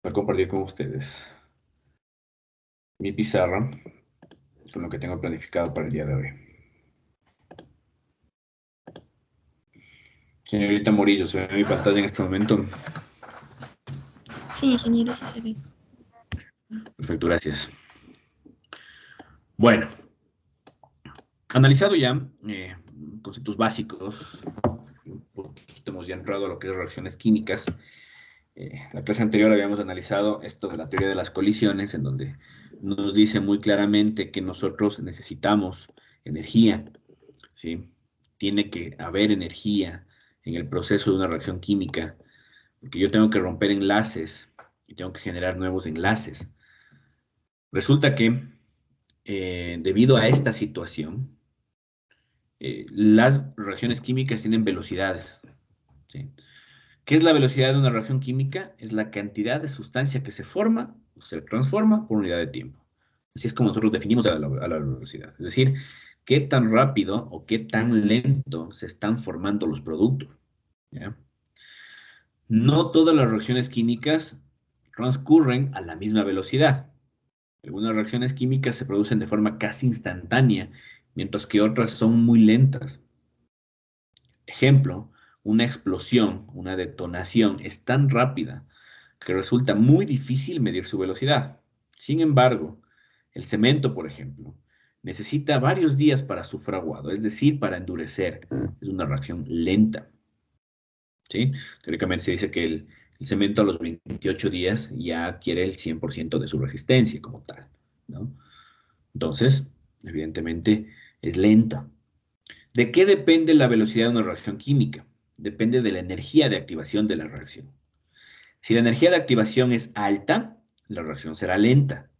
a compartir con ustedes mi pizarra con lo que tengo planificado para el día de hoy. Señorita Morillo, ¿se ve mi pantalla en este momento? Sí, ingeniero, sí se ve. Perfecto, gracias. Bueno, analizado ya conceptos básicos, un poquito hemos ya entrado a lo que es reacciones químicas. La clase anterior habíamos analizado esto de la teoría de las colisiones, en donde nos dice muy claramente que nosotros necesitamos energía, ¿sí? Tiene que haber energía en el proceso de una reacción química, porque yo tengo que romper enlaces y tengo que generar nuevos enlaces. Resulta que debido a esta situación, las reacciones químicas tienen velocidades, ¿sí? ¿Qué es la velocidad de una reacción química? Es la cantidad de sustancia que se forma o se transforma por unidad de tiempo. Así es como nosotros definimos a la velocidad. Es decir, qué tan rápido o qué tan lento se están formando los productos, ¿ya? No todas las reacciones químicas transcurren a la misma velocidad. Algunas reacciones químicas se producen de forma casi instantánea, mientras que otras son muy lentas. Ejemplo, una explosión, una detonación es tan rápida que resulta muy difícil medir su velocidad. Sin embargo, el cemento, por ejemplo, necesita varios días para su fraguado, es decir, para endurecer. Es una reacción lenta, ¿sí? Teóricamente se dice que el cemento a los 28 días ya adquiere el 100% de su resistencia como tal, ¿no? Entonces, evidentemente, es lenta. ¿De qué depende la velocidad de una reacción química? Depende de la energía de activación de la reacción. Si la energía de activación es alta, la reacción será lenta.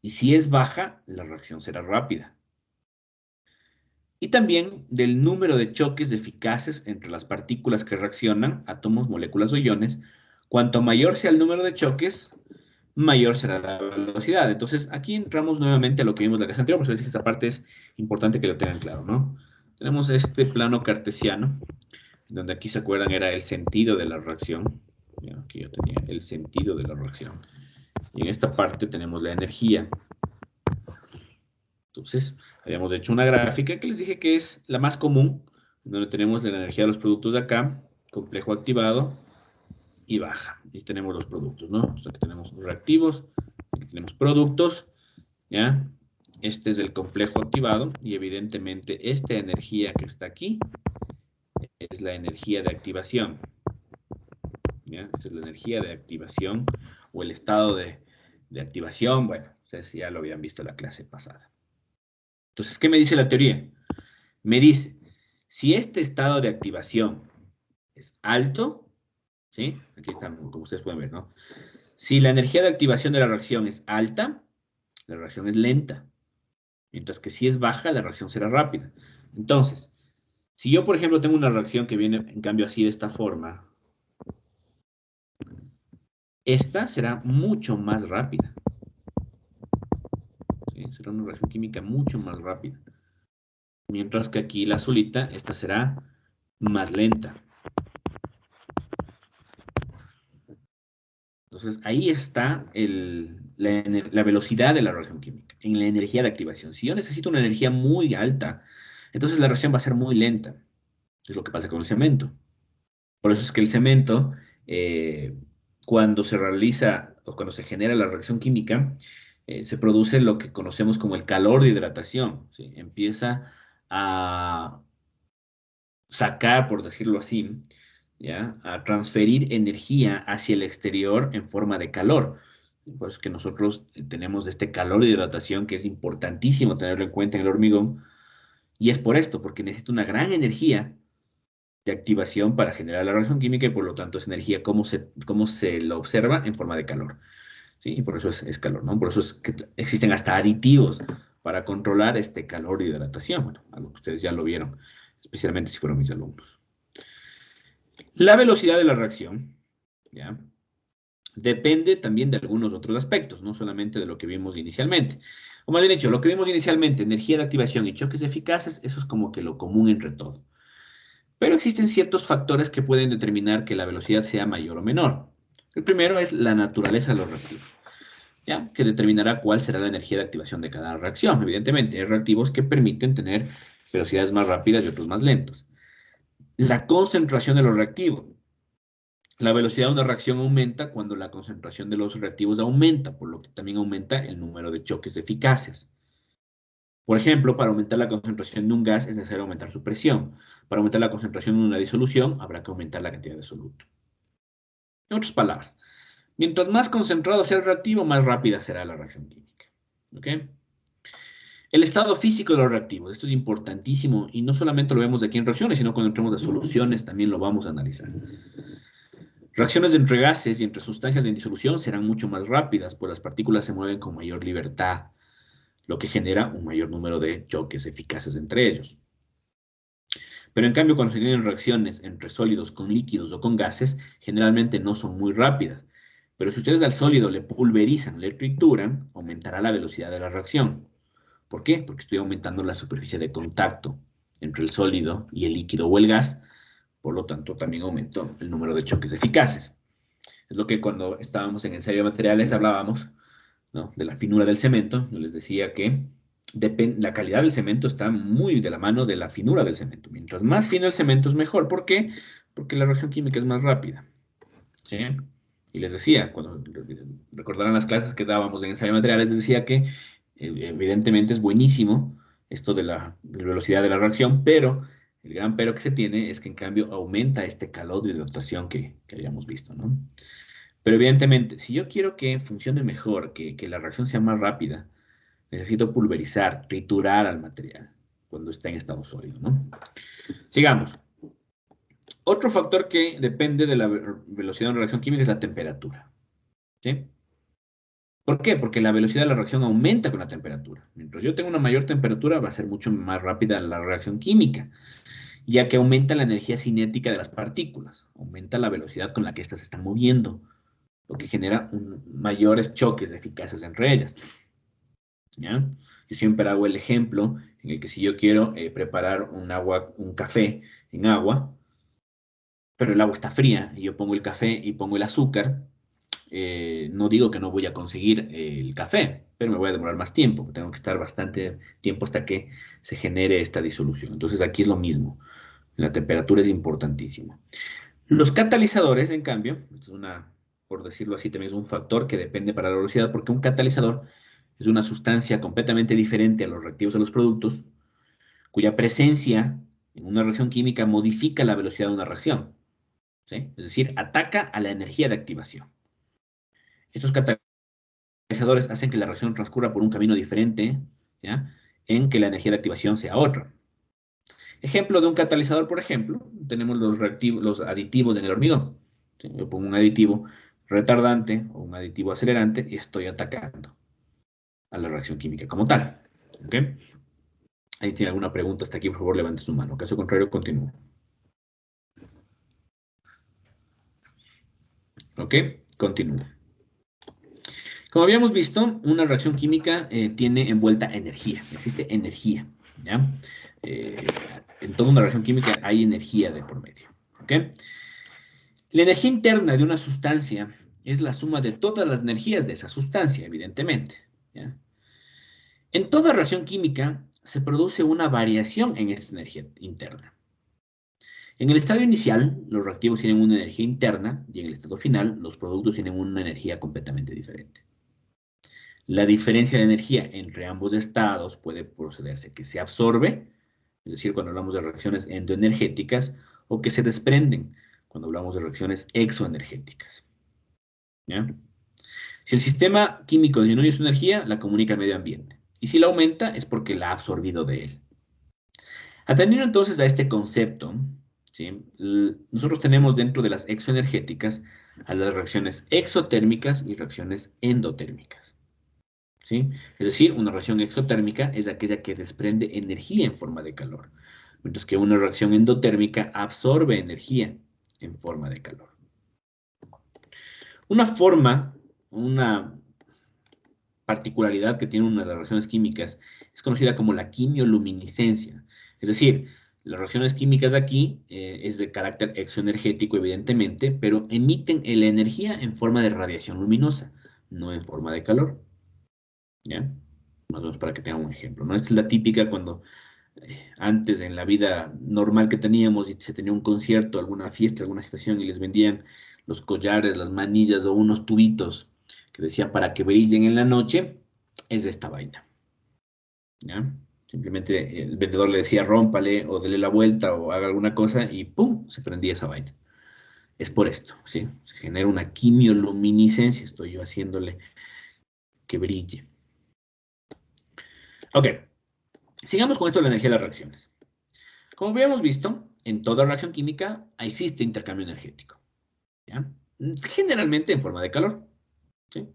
Y si es baja, la reacción será rápida. Y también del número de choques eficaces entre las partículas que reaccionan, átomos, moléculas o iones. Cuanto mayor sea el número de choques, mayor será la velocidad. Entonces, aquí entramos nuevamente a lo que vimos la clase anterior, por eso que esta parte es importante que lo tengan claro, ¿no? Tenemos este plano cartesiano, donde aquí se acuerdan era el sentido de la reacción. Ya, aquí yo tenía el sentido de la reacción. Y en esta parte tenemos la energía. Entonces, habíamos hecho una gráfica que les dije que es la más común, donde tenemos la energía de los productos de acá, complejo activado y baja. Y tenemos los productos, ¿no? O sea, que tenemos reactivos, aquí tenemos productos, ¿ya? Este es el complejo activado y evidentemente esta energía que está aquí es la energía de activación, ¿ya? Esta es la energía de activación o el estado de activación. Bueno, ustedes ya lo habían visto en la clase pasada. Entonces, ¿qué me dice la teoría? Me dice, si este estado de activación es alto, ¿sí? Aquí están, como ustedes pueden ver, ¿no? Si la energía de activación de la reacción es alta, la reacción es lenta. Mientras que si es baja, la reacción será rápida. Entonces, si yo, por ejemplo, tengo una reacción que viene, en cambio, así de esta forma, esta será mucho más rápida, ¿sí? Será una reacción química mucho más rápida. Mientras que aquí la azulita, esta será más lenta. Entonces, ahí está la velocidad de la reacción química, en la energía de activación. Si yo necesito una energía muy alta, entonces la reacción va a ser muy lenta. Es lo que pasa con el cemento. Por eso es que el cemento, eh, cuando se realiza o cuando se genera la reacción química, se produce lo que conocemos como el calor de hidratación, ¿sí? Empieza a sacar, por decirlo así, ¿ya? A transferir energía hacia el exterior en forma de calor. Por eso es que nosotros tenemos este calor de hidratación que es importantísimo tenerlo en cuenta en el hormigón. Y es por esto, porque necesita una gran energía de activación para generar la reacción química y por lo tanto es energía como se lo observa en forma de calor. ¿Sí? Y por eso es calor, ¿no? Por eso es que existen hasta aditivos para controlar este calor de hidratación. Bueno, algo que ustedes ya lo vieron, especialmente si fueron mis alumnos. La velocidad de la reacción, ¿ya? Depende también de algunos otros aspectos, no solamente de lo que vimos inicialmente. O más bien dicho, lo que vimos inicialmente, energía de activación y choques eficaces, eso es como que lo común entre todo. Pero existen ciertos factores que pueden determinar que la velocidad sea mayor o menor. El primero es la naturaleza de los reactivos, ¿ya? Que determinará cuál será la energía de activación de cada reacción. Evidentemente, hay reactivos que permiten tener velocidades más rápidas y otros más lentos. La concentración de los reactivos. La velocidad de una reacción aumenta cuando la concentración de los reactivos aumenta, por lo que también aumenta el número de choques eficaces. Por ejemplo, para aumentar la concentración de un gas es necesario aumentar su presión. Para aumentar la concentración de una disolución habrá que aumentar la cantidad de soluto. En otras palabras, mientras más concentrado sea el reactivo, más rápida será la reacción química. ¿Ok? El estado físico de los reactivos. Esto es importantísimo y no solamente lo vemos aquí en reacciones, sino cuando entremos de soluciones también lo vamos a analizar. Reacciones entre gases y entre sustancias en disolución serán mucho más rápidas, pues las partículas se mueven con mayor libertad, lo que genera un mayor número de choques eficaces entre ellos. Pero en cambio, cuando se tienen reacciones entre sólidos con líquidos o con gases, generalmente no son muy rápidas. Pero si ustedes al sólido le pulverizan, le trituran, aumentará la velocidad de la reacción. ¿Por qué? Porque estoy aumentando la superficie de contacto entre el sólido y el líquido o el gas. Por lo tanto, también aumento el número de choques eficaces. Es lo que cuando estábamos en ensayo de materiales hablábamos, ¿no?, de la finura del cemento. Yo les decía que la calidad del cemento está muy de la mano de la finura del cemento. Mientras más fino el cemento es mejor. ¿Por qué? Porque la reacción química es más rápida. ¿Sí? Y les decía, cuando recordarán las clases que dábamos en ensayo de materiales, les decía que evidentemente es buenísimo esto de la velocidad de la reacción, pero el gran pero que se tiene es que en cambio aumenta este calor de hidratación que habíamos visto, ¿no? Pero evidentemente, si yo quiero que funcione mejor, que la reacción sea más rápida, necesito pulverizar, triturar al material cuando está en estado sólido, ¿no? Sigamos. Otro factor que depende de la velocidad de una reacción química es la temperatura, ¿sí? ¿Por qué? Porque la velocidad de la reacción aumenta con la temperatura. Mientras yo tenga una mayor temperatura, va a ser mucho más rápida la reacción química, ya que aumenta la energía cinética de las partículas, aumenta la velocidad con la que éstas se están moviendo, lo que genera mayores choques eficaces entre ellas. ¿Ya? Yo siempre hago el ejemplo en el que si yo quiero preparar un café en agua, pero el agua está fría y yo pongo el café y pongo el azúcar, no digo que no voy a conseguir el café, pero me voy a demorar más tiempo. Tengo que estar bastante tiempo hasta que se genere esta disolución. Entonces aquí es lo mismo. La temperatura es importantísima. Los catalizadores, en cambio, esto es por decirlo así, también es un factor que depende para la velocidad, porque un catalizador es una sustancia completamente diferente a los reactivos de los productos, cuya presencia en una reacción química modifica la velocidad de una reacción, ¿sí? Es decir, ataca a la energía de activación. Estos catalizadores hacen que la reacción transcurra por un camino diferente, ¿ya?, en que la energía de activación sea otra. Ejemplo de un catalizador, por ejemplo, tenemos los aditivos en el hormigón. ¿Sí? Yo pongo un aditivo retardante o un aditivo acelerante y estoy atacando a la reacción química como tal. ¿Ok? Ahí tiene alguna pregunta hasta aquí, por favor, levante su mano. Caso contrario, continúo. ¿Ok? Continúo. Como habíamos visto, una reacción química tiene envuelta energía. Existe energía. ¿Ya? Eh, en toda una reacción química hay energía de por medio. ¿Ok? La energía interna de una sustancia es la suma de todas las energías de esa sustancia, evidentemente. ¿Ya? En toda reacción química se produce una variación en esta energía interna. En el estado inicial, los reactivos tienen una energía interna y en el estado final, los productos tienen una energía completamente diferente. La diferencia de energía entre ambos estados puede procederse que se absorbe, es decir, cuando hablamos de reacciones endoenergéticas, o que se desprenden, cuando hablamos de reacciones exoenergéticas. ¿Ya? Si el sistema químico disminuye su energía, la comunica al medio ambiente. Y si la aumenta, es porque la ha absorbido de él. Atendiendo entonces a este concepto, ¿sí?, nosotros tenemos dentro de las exoenergéticas a las reacciones exotérmicas y reacciones endotérmicas. ¿Sí? Es decir, una reacción exotérmica es aquella que desprende energía en forma de calor, mientras que una reacción endotérmica absorbe energía en forma de calor. Una particularidad que tiene una de las reacciones químicas es conocida como la quimioluminiscencia. Es decir, Las reacciones químicas aquí es de carácter exoenergético, evidentemente, pero emiten la energía en forma de radiación luminosa, no en forma de calor. ¿Ya? Más o menos para que tengan un ejemplo, ¿no? Esta es la típica cuando antes en la vida normal que teníamos y se tenía un concierto, alguna fiesta, alguna situación y les vendían los collares, las manillas o unos tubitos que decían para que brillen en la noche, es de esta vaina. ¿Ya? Simplemente el vendedor le decía rómpale o dele la vuelta o haga alguna cosa y ¡pum! Se prendía esa vaina. Es por esto, ¿sí? Se genera una quimioluminiscencia, estoy yo haciéndole que brille. Ok, sigamos con esto de la energía de las reacciones. Como habíamos visto, en toda reacción química existe intercambio energético, ¿ya? Generalmente en forma de calor, ¿sí?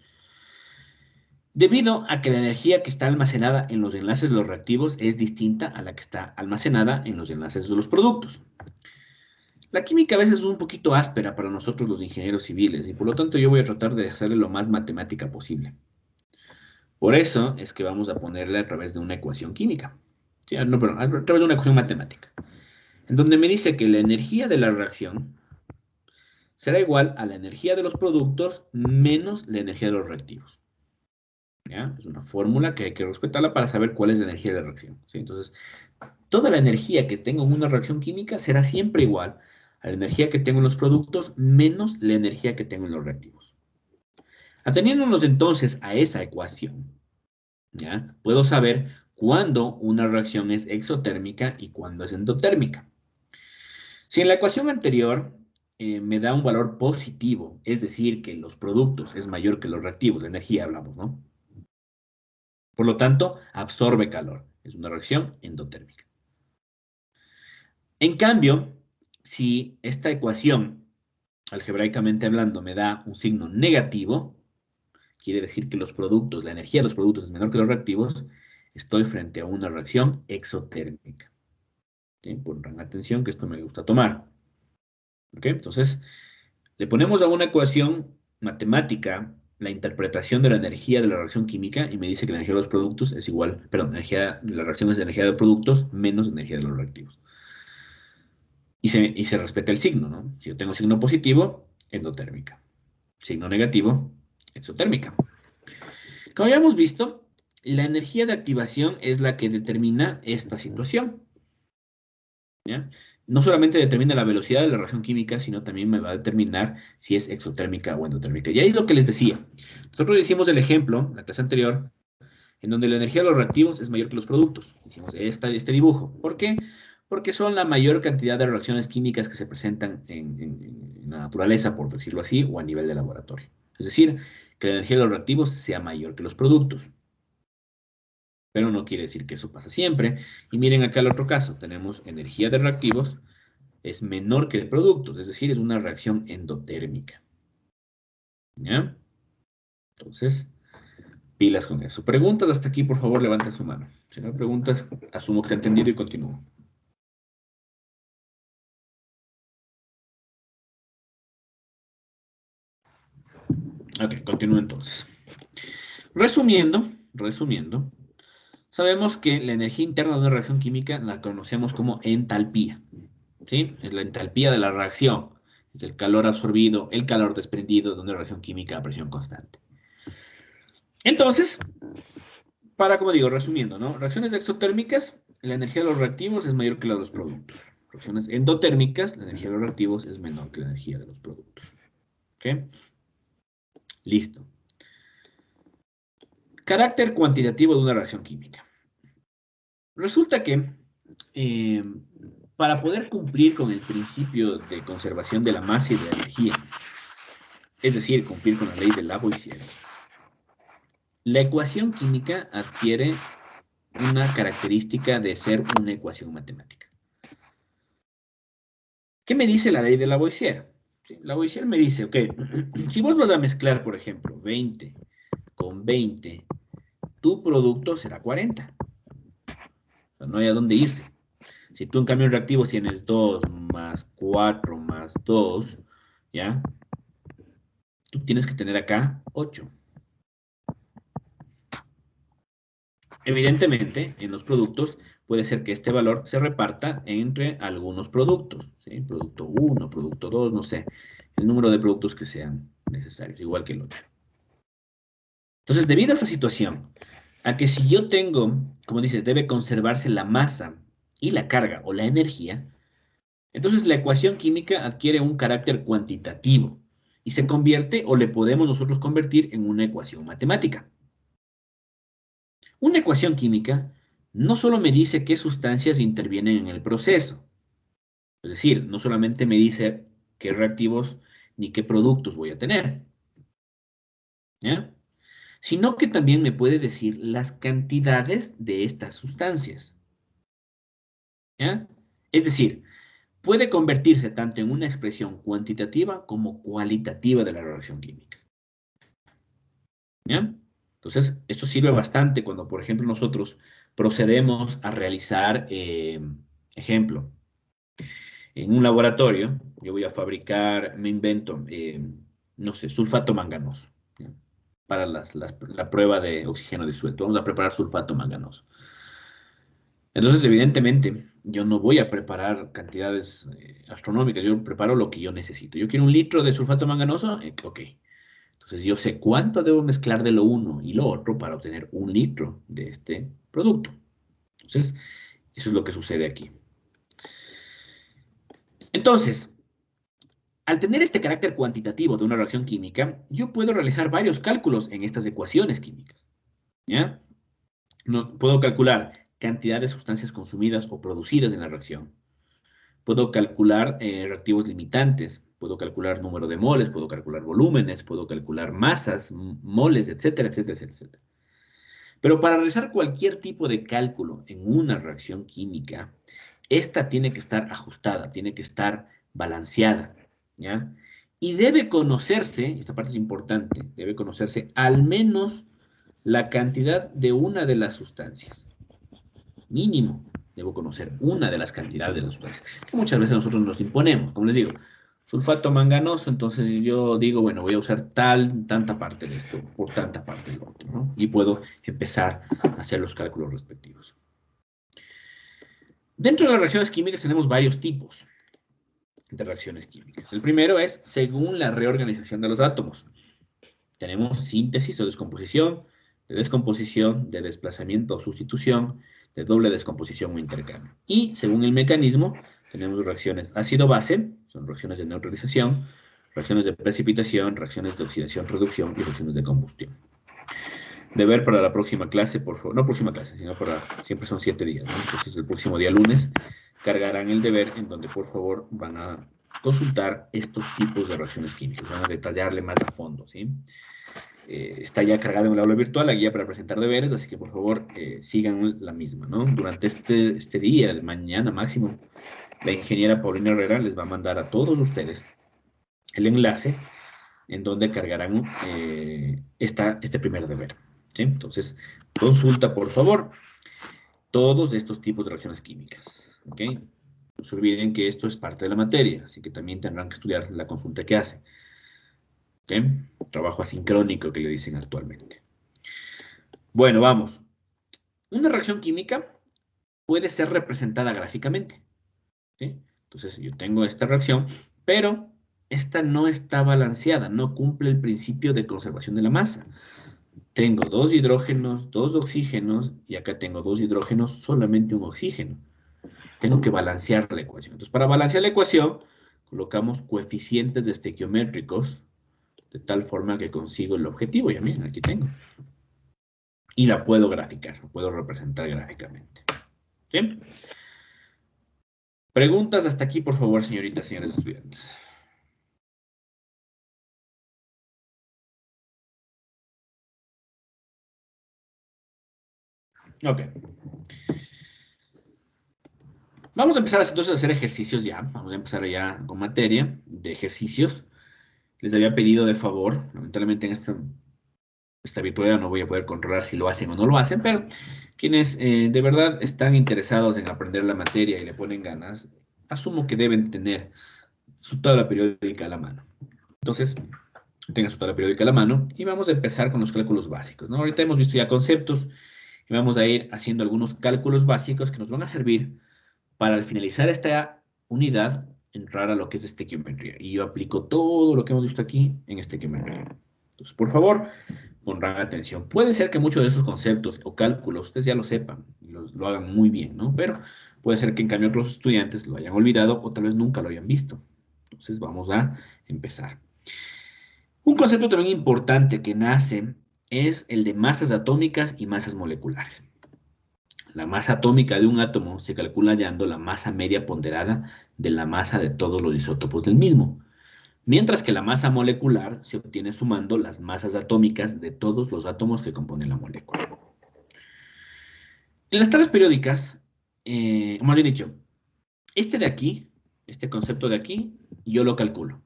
Debido a que la energía que está almacenada en los enlaces de los reactivos es distinta a la que está almacenada en los enlaces de los productos. La química a veces es un poquito áspera para nosotros los ingenieros civiles y por lo tanto yo voy a tratar de hacerle lo más matemática posible. Por eso es que vamos a ponerle a través de una ecuación química. Sí, no, perdón, a través de una ecuación matemática, en donde me dice que la energía de la reacción será igual a la energía de los productos menos la energía de los reactivos. ¿Ya? Es una fórmula que hay que respetarla para saber cuál es la energía de la reacción. ¿Sí? Entonces, toda la energía que tengo en una reacción química será siempre igual a la energía que tengo en los productos menos la energía que tengo en los reactivos. Ateniéndonos entonces a esa ecuación, ¿ya? Puedo saber cuándo una reacción es exotérmica y cuándo es endotérmica. Si en la ecuación anterior me da un valor positivo, es decir, que los productos es mayor que los reactivos, de energía hablamos, ¿no? Por lo tanto, absorbe calor. Es una reacción endotérmica. En cambio, si esta ecuación, algebraicamente hablando, me da un signo negativo, quiere decir que los productos, la energía de los productos es menor que los reactivos, estoy frente a una reacción exotérmica. ¿Sí? Pongan atención que esto me gusta tomar. ¿Ok? Entonces, le ponemos a una ecuación matemática la interpretación de la energía de la reacción química y me dice que la energía de los productos es igual, perdón, la energía de la reacción es energía de los productos menos energía de los reactivos. Y se respeta el signo, ¿no? Si yo tengo signo positivo, endotérmica. Signo negativo, exotérmica. Como ya hemos visto, la energía de activación es la que determina esta situación, ¿ya? No solamente determina la velocidad de la reacción química, sino también me va a determinar si es exotérmica o endotérmica. Y ahí es lo que les decía. Nosotros hicimos el ejemplo, la clase anterior, en donde la energía de los reactivos es mayor que los productos. Hicimos este dibujo. ¿Por qué? Porque son la mayor cantidad de reacciones químicas que se presentan en la naturaleza, por decirlo así, o a nivel de laboratorio. Es decir, que la energía de los reactivos sea mayor que los productos. Pero no quiere decir que eso pasa siempre. Y miren acá el otro caso. Tenemos energía de reactivos es menor que de productos, es decir, es una reacción endotérmica. ¿Ya? Entonces, pilas con eso. Preguntas hasta aquí, por favor, levanten su mano. Si no hay preguntas, asumo que está entendido y continúo. Ok, continúo entonces. Resumiendo, sabemos que la energía interna de una reacción química la conocemos como entalpía. ¿Sí? Es la entalpía de la reacción. Es el calor absorbido, el calor desprendido de una reacción química a presión constante. Entonces, como digo, resumiendo, ¿no? Reacciones exotérmicas, la energía de los reactivos es mayor que la de los productos. Reacciones endotérmicas, la energía de los reactivos es menor que la energía de los productos. ¿Ok? Listo. Carácter cuantitativo de una reacción química. Resulta que eh, para poder cumplir con el principio de conservación de la masa y de la energía, es decir, cumplir con la ley del Lavoisier, la ecuación química adquiere una característica de ser una ecuación matemática. ¿Qué me dice la ley de Lavoisier? Sí, Lavoisier me dice, ok, si vos vas a mezclar, por ejemplo, 20 con 20, tu producto será 40. O sea, no hay a dónde irse. Si tú en cambio en reactivos tienes 2 más 4 más 2, ¿ya? Tú tienes que tener acá 8. Evidentemente, en los productos puede ser que este valor se reparta entre algunos productos, ¿sí? Producto 1, producto 2, no sé, el número de productos que sean necesarios, igual que el otro. Entonces, debido a esta situación, a que si yo tengo, como dice, debe conservarse la masa y la carga o la energía, entonces la ecuación química adquiere un carácter cuantitativo y se convierte o le podemos nosotros convertir en una ecuación matemática. Una ecuación química no solo me dice qué sustancias intervienen en el proceso, es decir, no solamente me dice qué reactivos ni qué productos voy a tener, ¿ya? Sino que también me puede decir las cantidades de estas sustancias, ¿ya? Es decir, puede convertirse tanto en una expresión cuantitativa como cualitativa de la reacción química, ¿ya? Entonces, esto sirve bastante cuando, por ejemplo, nosotros procedemos a realizar, ejemplo, en un laboratorio, yo voy a fabricar, me invento, no sé, sulfato manganoso, ¿ya? Para la prueba de oxígeno disuelto. Vamos a preparar sulfato manganoso. Entonces, evidentemente, yo no voy a preparar cantidades astronómicas, yo preparo lo que yo necesito. Yo quiero 1 litro de sulfato manganoso, ok. Entonces, yo sé cuánto debo mezclar de lo uno y lo otro para obtener 1 litro de este producto. Entonces, eso es lo que sucede aquí. Entonces, al tener este carácter cuantitativo de una reacción química, yo puedo realizar varios cálculos en estas ecuaciones químicas, ¿ya? Puedo calcular cantidad de sustancias consumidas o producidas en la reacción. Puedo calcular reactivos limitantes, puedo calcular número de moles, puedo calcular volúmenes, puedo calcular masas, moles, etcétera, etcétera, etcétera. Pero para realizar cualquier tipo de cálculo en una reacción química, esta tiene que estar ajustada, tiene que estar balanceada, ¿ya? Y debe conocerse, y esta parte es importante, debe conocerse al menos la cantidad de una de las sustancias. Mínimo, debo conocer una de las cantidades de las sustancias, que muchas veces nosotros nos imponemos. Como les digo, sulfato manganoso, entonces yo digo, bueno, voy a usar tanta parte de esto por tanta parte del otro, ¿no? Y puedo empezar a hacer los cálculos respectivos. Dentro de las reacciones químicas tenemos varios tipos de reacciones químicas. El primero es según la reorganización de los átomos. Tenemos síntesis o descomposición, de desplazamiento o sustitución, de doble descomposición o intercambio. Y según el mecanismo, tenemos reacciones ácido-base, son reacciones de neutralización, reacciones de precipitación, reacciones de oxidación-reducción y reacciones de combustión. Deber para la próxima clase, por favor, no próxima clase, sino para, siempre son 7 días, ¿no? Entonces el próximo día lunes cargarán el deber en donde por favor van a consultar estos tipos de reacciones químicas, van a detallarle más a fondo, ¿sí? Está ya cargada en el aula virtual la guía para presentar deberes, así que por favor sigan la misma, ¿no? Durante este día, mañana máximo, la ingeniera Paulina Herrera les va a mandar a todos ustedes el enlace en donde cargarán este primer deber, ¿sí? Entonces, consulta por favor todos estos tipos de reacciones químicas, ¿ok? No se olviden que esto es parte de la materia, así que también tendrán que estudiar la consulta que hace. ¿Ok? Trabajo asincrónico que le dicen actualmente. Bueno, vamos. Una reacción química puede ser representada gráficamente, ¿sí? Entonces yo tengo esta reacción, pero esta no está balanceada, no cumple el principio de conservación de la masa. Tengo 2 hidrógenos, 2 oxígenos, y acá tengo 2 hidrógenos, solamente un oxígeno. Tengo que balancear la ecuación. Entonces, para balancear la ecuación, colocamos coeficientes estequiométricos, de tal forma que consigo el objetivo. Ya miren, aquí tengo. Y la puedo graficar, la puedo representar gráficamente. ¿Sí? Preguntas hasta aquí, por favor, señoritas, señores estudiantes. Ok. Vamos a empezar entonces a hacer ejercicios ya. Vamos a empezar ya con materia de ejercicios. Les había pedido de favor, lamentablemente en esta virtualidad no voy a poder controlar si lo hacen o no lo hacen, pero quienes de verdad están interesados en aprender la materia y le ponen ganas, asumo que deben tener su tabla periódica a la mano. Entonces, tengan su tabla periódica a la mano y vamos a empezar con los cálculos básicos, ¿no? Ahorita hemos visto ya conceptos, Y vamos a ir haciendo algunos cálculos básicos que nos van a servir para al finalizar esta unidad entrar a lo que es estequiometría. Y yo aplico todo lo que hemos visto aquí en estequiometría. Entonces, por favor, pondrán atención. Puede ser que muchos de estos conceptos o cálculos ustedes ya lo sepan y lo hagan muy bien, ¿no? Pero puede ser que en cambio otros estudiantes lo hayan olvidado o tal vez nunca lo hayan visto. Entonces vamos a empezar. Un concepto también importante que nace es el de masas atómicas y masas moleculares. La masa atómica de un átomo se calcula hallando la masa media ponderada de la masa de todos los isótopos del mismo, mientras que la masa molecular se obtiene sumando las masas atómicas de todos los átomos que componen la molécula. En las tablas periódicas, más bien dicho, este de aquí, este concepto de aquí, yo lo calculo.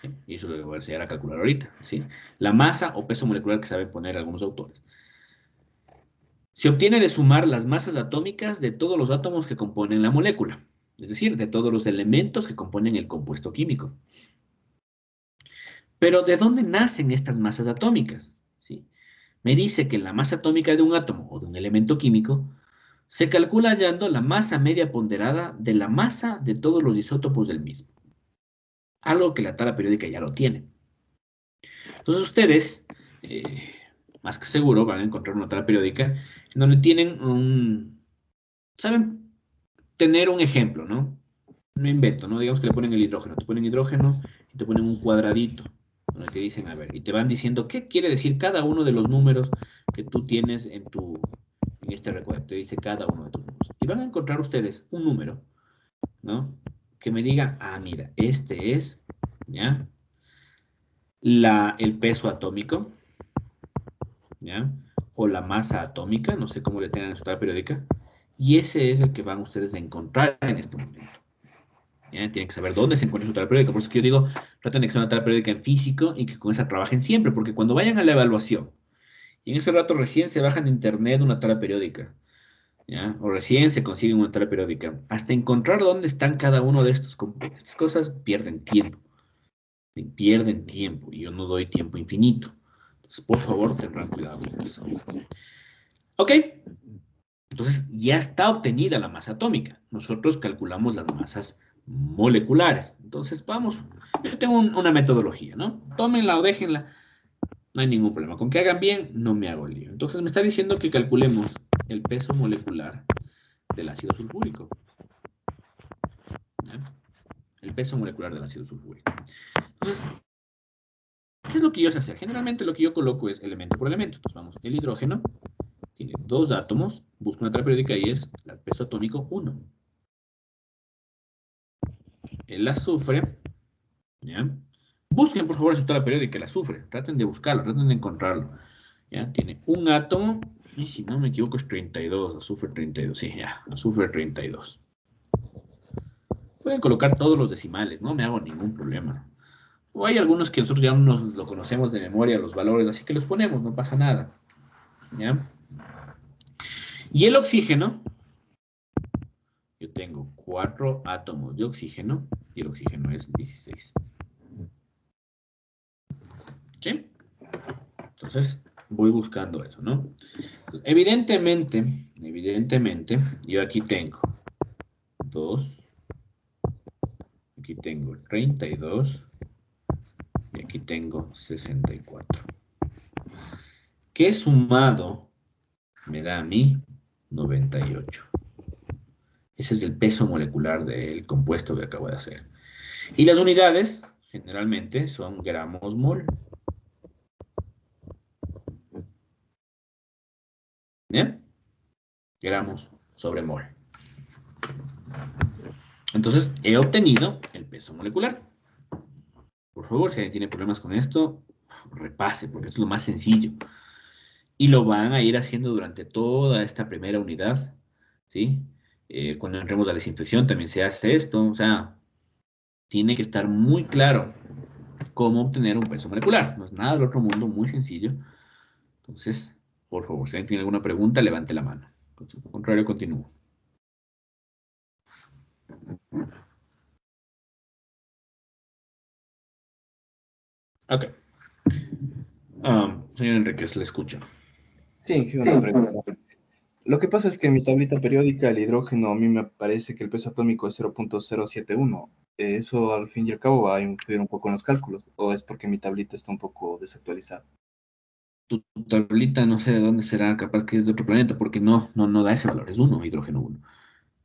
¿Sí? Y eso lo voy a enseñar a calcular ahorita. ¿Sí? La masa o peso molecular que saben poner algunos autores. Se obtiene de sumar las masas atómicas de todos los átomos que componen la molécula, es decir, de todos los elementos que componen el compuesto químico. Pero ¿de dónde nacen estas masas atómicas? ¿Sí? Me dice que la masa atómica de un átomo o de un elemento químico se calcula hallando la masa media ponderada de la masa de todos los isótopos del mismo, algo que la tabla periódica ya lo tiene. Entonces ustedes, más que seguro, van a encontrar una tabla periódica en donde tienen saben tener un ejemplo, ¿no? Me invento, ¿no? Digamos que le ponen el hidrógeno, te ponen hidrógeno y te ponen un cuadradito, donde te dicen, a ver, y te van diciendo qué quiere decir cada uno de los números que tú tienes en este recuadro. Te dice cada uno de tus números. Y van a encontrar ustedes un número, ¿no? Que me diga, ah, mira, este es, ¿ya? El peso atómico, ¿ya? O la masa atómica, no sé cómo le tengan en su tabla periódica, y ese es el que van ustedes a encontrar en este momento. ¿Ya? Tienen que saber dónde se encuentra su tabla periódica. Por eso es que yo digo, traten de que sea una tabla periódica en físico y que con esa trabajen siempre, porque cuando vayan a la evaluación, y en ese rato recién se bajan de internet una tabla periódica, ¿ya? O recién se consiguen una tabla periódica, hasta encontrar dónde están cada uno de estas cosas, pierden tiempo, y yo no doy tiempo infinito. Entonces, por favor, tendrán cuidado con eso. Ok, entonces ya está obtenida la masa atómica. Nosotros calculamos las masas moleculares. Entonces vamos, yo tengo una metodología, ¿no? Tómenla o déjenla, no hay ningún problema. Con que hagan bien, no me hago lío. Entonces me está diciendo que calculemos el peso molecular del ácido sulfúrico. ¿Ya? El peso molecular del ácido sulfúrico. Entonces, ¿qué es lo que yo sé hacer? Generalmente lo que yo coloco es elemento por elemento. Entonces vamos, el hidrógeno tiene dos átomos, busco una tabla periódica y es el peso atómico 1. El azufre, ¿ya? Busquen por favor su tabla periódica, el azufre, traten de buscarlo, traten de encontrarlo, ¿ya? Tiene un átomo, y si no me equivoco es 32, azufre 32, sí, ya, azufre 32. Pueden colocar todos los decimales, no me hago ningún problema. O hay algunos que nosotros ya no nos lo conocemos de memoria, los valores, así que los ponemos, no pasa nada, ¿ya? Y el oxígeno, yo tengo 4 átomos de oxígeno, y el oxígeno es 16. ¿Sí? Entonces, voy buscando eso, ¿no? Evidentemente, yo aquí tengo 2, aquí tengo 32 y aquí tengo 64. ¿Qué sumado me da a mí 98? Ese es el peso molecular del compuesto que acabo de hacer. Y las unidades, generalmente, son gramos mol. ¿Bien? Gramos sobre mol. Entonces, he obtenido el peso molecular. Por favor, si alguien tiene problemas con esto, repase, porque esto es lo más sencillo. Y lo van a ir haciendo durante toda esta primera unidad, ¿sí? Cuando entremos a la desinfección también se hace esto, o sea, tiene que estar muy claro cómo obtener un peso molecular. No es nada del otro mundo, muy sencillo. Entonces, por favor, si alguien tiene alguna pregunta, levante la mano. Con su contrario, continúo. Ok. Señor Enríquez, le escucho. Sí, una pregunta. Lo que pasa es que en mi tablita periódica el hidrógeno a mí me parece que el peso atómico es 0.071. ¿Eso al fin y al cabo va a influir un poco en los cálculos? ¿O es porque mi tablita está un poco desactualizada? Tu tablita no sé de dónde será, capaz que es de otro planeta, porque no da ese valor, es uno, hidrógeno uno.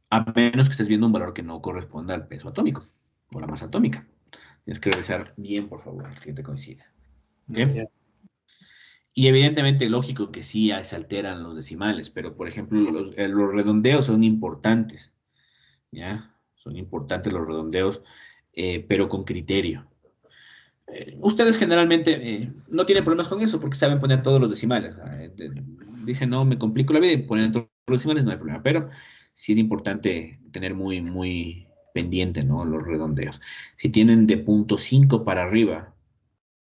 A menos que estés viendo un valor que no corresponda al peso atómico o la masa atómica. Tienes que revisar bien, por favor, que te coincida. ¿Ok? Ya. Y evidentemente, lógico que sí se alteran los decimales, pero por ejemplo, los redondeos son importantes, ¿ya? Son importantes los redondeos, pero con criterio. Ustedes generalmente no tienen problemas con eso porque saben poner todos los decimales. Dicen, no, me complico la vida y ponen todos los decimales, no hay problema. Pero sí es importante tener muy pendiente, ¿no? Los redondeos. Si tienen de punto 5 para arriba,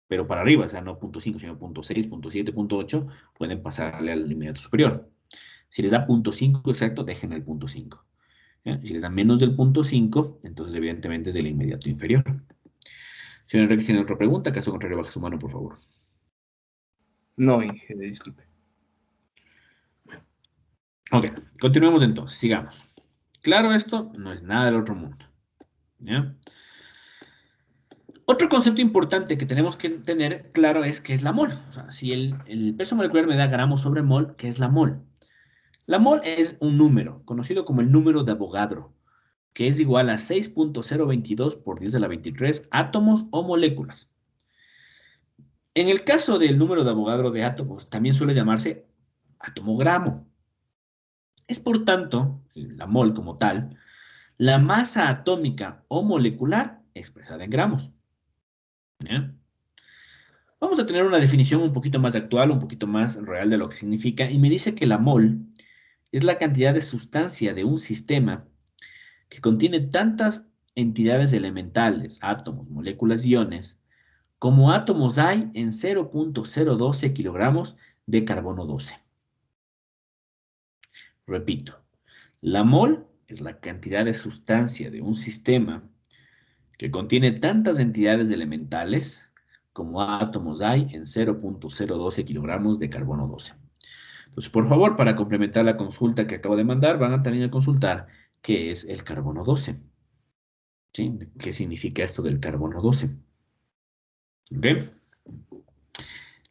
pero para arriba, o sea, no punto 5 sino punto 6 punto 7 punto 8 pueden pasarle al inmediato superior. Si les da punto 5 exacto, dejen el punto 5. ¿Ya? Si les da menos del punto 5 entonces evidentemente es del inmediato inferior. Señor Enrique, ¿tiene otra pregunta? Caso contrario, baje su mano, por favor. No, Inge, disculpe. Ok, continuemos entonces, sigamos. Claro, esto no es nada del otro mundo. ¿Ya? Otro concepto importante que tenemos que tener claro es qué es la mol. O sea, si el peso molecular me da gramos sobre mol, ¿qué es la mol? La mol es un número, conocido como el número de Avogadro, que es igual a 6.022 por 10 a la 23 átomos o moléculas. En el caso del número de Avogadro de átomos, también suele llamarse atomogramo. Es por tanto, la mol como tal, la masa atómica o molecular expresada en gramos. ¿Ya? Vamos a tener una definición un poquito más actual, un poquito más real de lo que significa, y me dice que la mol es la cantidad de sustancia de un sistema que contiene tantas entidades elementales, átomos, moléculas, iones, como átomos hay en 0.012 kilogramos de carbono 12. Repito, la mol es la cantidad de sustancia de un sistema que contiene tantas entidades elementales como átomos hay en 0.012 kilogramos de carbono 12. Entonces, por favor, para complementar la consulta que acabo de mandar, van a también a consultar qué es el carbono 12. ¿Sí? ¿Qué significa esto del carbono 12? ¿Ok?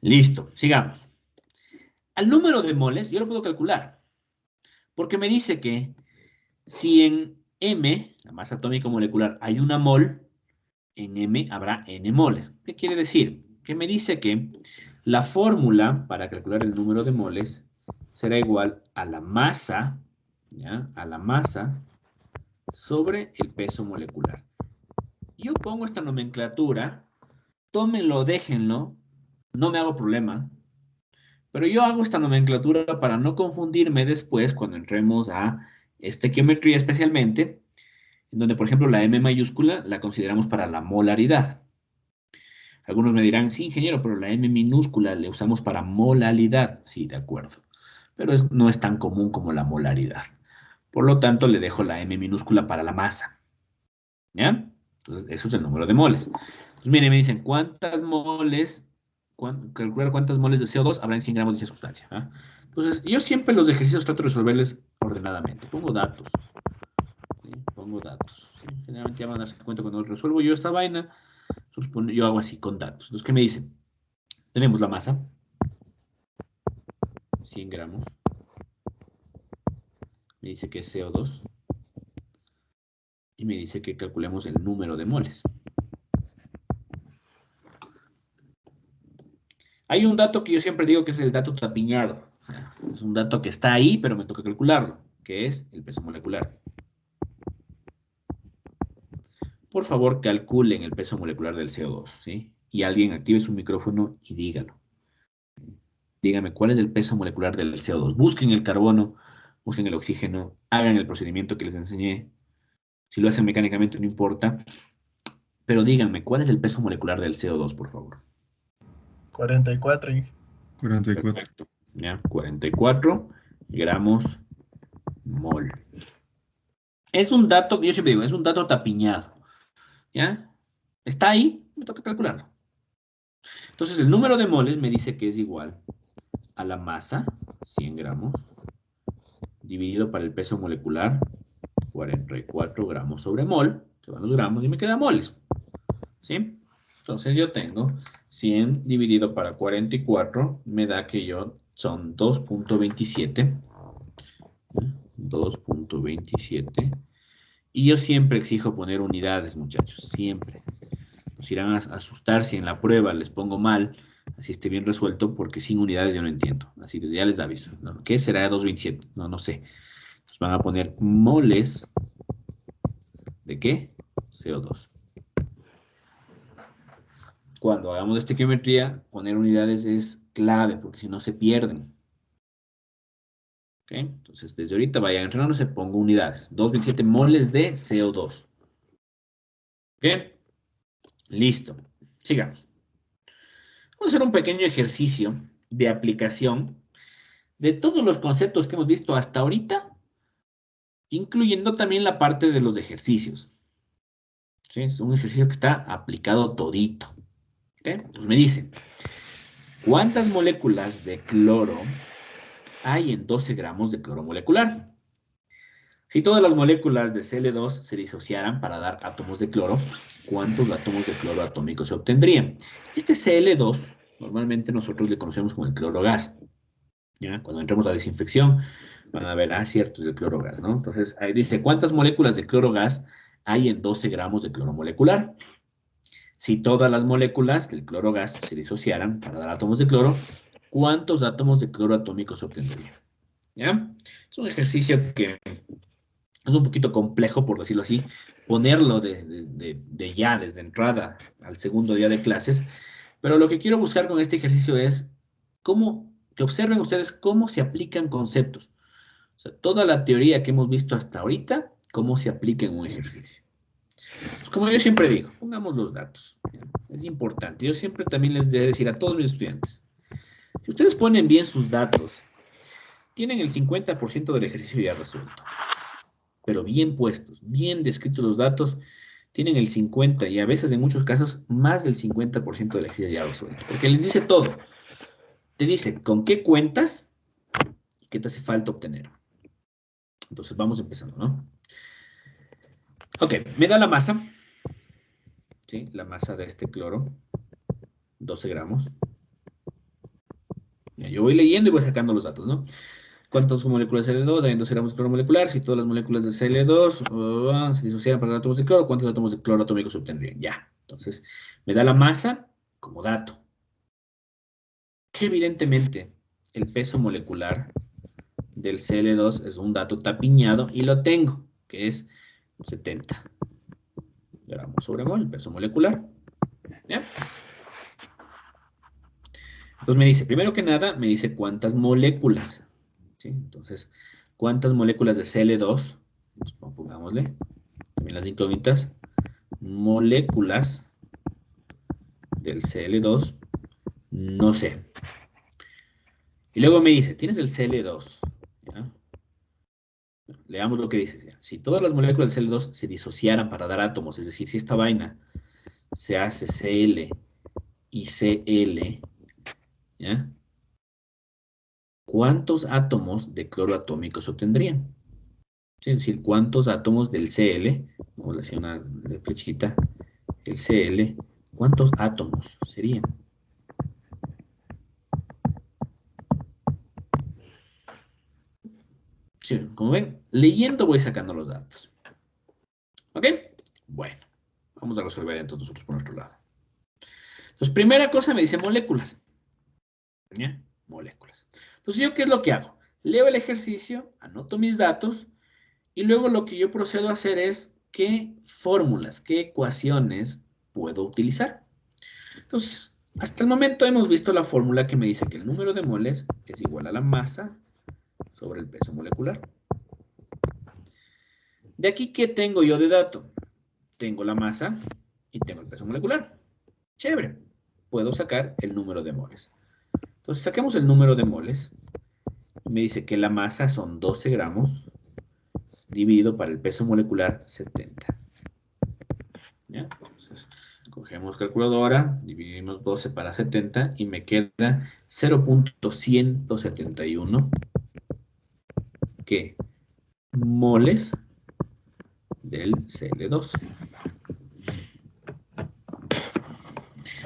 Listo, sigamos. Al número de moles, yo lo puedo calcular, porque me dice que si en M, la masa atómica molecular, hay una mol, en M habrá N moles. ¿Qué quiere decir? Que me dice que la fórmula para calcular el número de moles será igual a la masa, ¿ya? A la masa sobre el peso molecular. Yo pongo esta nomenclatura, tómenlo, déjenlo, no me hago problema, pero yo hago esta nomenclatura para no confundirme después cuando entremos a estequiometría especialmente, en donde, por ejemplo, la M mayúscula la consideramos para la molaridad. Algunos me dirán, sí, ingeniero, pero la M minúscula le usamos para molalidad. Sí, de acuerdo. Pero no es tan común como la molaridad. Por lo tanto, le dejo la M minúscula para la masa. ¿Ya? Entonces, eso es el número de moles. Entonces, miren, me dicen, ¿cuántas moles, calcular cuántas moles de CO2 habrá en 100 gramos de esa sustancia? ¿Ah? Entonces, yo siempre los ejercicios trato de resolverles ordenadamente. Pongo datos. ¿Sí? Pongo datos. ¿Sí? Generalmente ya van a darse cuenta cuando resuelvo yo esta vaina. Yo hago así con datos. Entonces, ¿qué me dicen? Tenemos la masa, 100 gramos. Me dice que es CO2. Y me dice que calculemos el número de moles. Hay un dato que yo siempre digo que es el dato tapiñado. Es un dato que está ahí, pero me toca calcularlo, que es el peso molecular. Por favor, calculen el peso molecular del CO2, ¿sí? Y alguien active su micrófono y dígalo. Dígame cuál es el peso molecular del CO2. Busquen el carbono, busquen el oxígeno, hagan el procedimiento que les enseñé. Si lo hacen mecánicamente no importa, pero díganme cuál es el peso molecular del CO2, por favor. 44, Inge. 44. Perfecto. ¿Ya? 44 gramos mol. Es un dato que yo siempre digo, es un dato tapiñado. ¿Ya? Está ahí, me toca calcularlo. Entonces, el número de moles me dice que es igual a la masa, 100 gramos, dividido para el peso molecular, 44 gramos sobre mol. Se van los gramos y me queda moles. ¿Sí? Entonces yo tengo 100 dividido para 44, me da que son 2.27. 2.27. Y yo siempre exijo poner unidades, muchachos, siempre. Nos irán a asustar si en la prueba les pongo mal, así esté bien resuelto, porque sin unidades yo no entiendo. Así que ya les aviso. ¿No? ¿Qué será 2.27? No, no sé. Entonces van a poner moles. ¿De qué? CO2. Cuando hagamos esta geometría, poner unidades es clave, porque si no se pierden. ¿Ok? Entonces, desde ahorita vayan entrenando, se pongo unidades. 2.27 moles de CO2. ¿Ok? Listo. Sigamos. Vamos a hacer un pequeño ejercicio de aplicación de todos los conceptos que hemos visto hasta ahorita, incluyendo también la parte de los ejercicios. ¿Sí? Es un ejercicio que está aplicado todito. ¿Ok? Entonces me dice, ¿cuántas moléculas de cloro hay en 12 gramos de cloro molecular? Si todas las moléculas de Cl2 se disociaran para dar átomos de cloro, ¿cuántos átomos de cloro atómicos se obtendrían? Este Cl2, normalmente nosotros le conocemos como el cloro gas. ¿Ya? Cuando entremos a desinfección, van a ver, cierto, es el cloro gas, ¿no? Entonces, ahí dice, ¿cuántas moléculas de cloro gas hay en 12 gramos de cloro molecular? Si todas las moléculas del cloro gas se disociaran para dar átomos de cloro, ¿cuántos átomos de cloro atómicos se obtendrían? ¿Ya? Es un ejercicio que es un poquito complejo, por decirlo así, ponerlo de ya, desde entrada al segundo día de clases, pero lo que quiero buscar con este ejercicio es que observen ustedes cómo se aplican conceptos. O sea, toda la teoría que hemos visto hasta ahorita, cómo se aplica en un ejercicio. Pues como yo siempre digo, pongamos los datos. ¿Ya? Es importante. Yo siempre también les debo decir a todos mis estudiantes, si ustedes ponen bien sus datos, tienen el 50% del ejercicio ya resuelto. Pero bien puestos, bien descritos los datos, tienen el 50 y a veces en muchos casos más del 50% del ejercicio ya resuelto. Porque les dice todo. Te dice con qué cuentas y qué te hace falta obtener. Entonces vamos empezando, ¿no? Ok, me da la masa. ¿Sí? La masa de este cloro, 12 gramos. Ya, yo voy leyendo y voy sacando los datos, ¿no? ¿Cuántas moléculas de Cl2 hay en 12 gramos de cloro molecular? Si todas las moléculas de Cl2 se disociaran para átomos de cloro, ¿cuántos átomos de cloro atómicos se obtendrían? Ya. Entonces, me da la masa como dato. Que evidentemente el peso molecular del Cl2 es un dato tapiñado y lo tengo, que es 70 gramos sobre mol, el peso molecular. ¿Ya? Entonces me dice, primero que nada, me dice cuántas moléculas. ¿Sí? Entonces, ¿cuántas moléculas de Cl2? Entonces, pongámosle también las incógnitas. Moléculas del Cl2, no sé. Y luego me dice, tienes el Cl2. ¿Ya? Leamos lo que dice. ¿Ya? Si todas las moléculas del Cl2 se disociaran para dar átomos, es decir, si esta vaina se hace Cl y Cl, ¿ya? ¿Cuántos átomos de cloro atómico se obtendrían? Es decir, ¿cuántos átomos del Cl, vamos a hacer una flechita, el Cl, ¿cuántos átomos serían? Sí, como ven, leyendo voy sacando los datos. ¿Ok? Bueno, vamos a resolver entonces nosotros por nuestro lado. Entonces, primera cosa me dice moléculas. ¿Ya? Moléculas. Entonces, ¿yo qué es lo que hago? Leo el ejercicio, anoto mis datos y luego lo que yo procedo a hacer es qué fórmulas, qué ecuaciones puedo utilizar. Entonces, hasta el momento hemos visto la fórmula que me dice que el número de moles es igual a la masa sobre el peso molecular. De aquí, ¿qué tengo yo de dato? Tengo la masa y tengo el peso molecular. Chévere. Puedo sacar el número de moles. Entonces, saquemos el número de moles. Me dice que la masa son 12 gramos dividido para el peso molecular 70. ¿Ya? Entonces, cogemos calculadora, dividimos 12 para 70 y me queda 0.171, ¿qué? Moles del Cl2.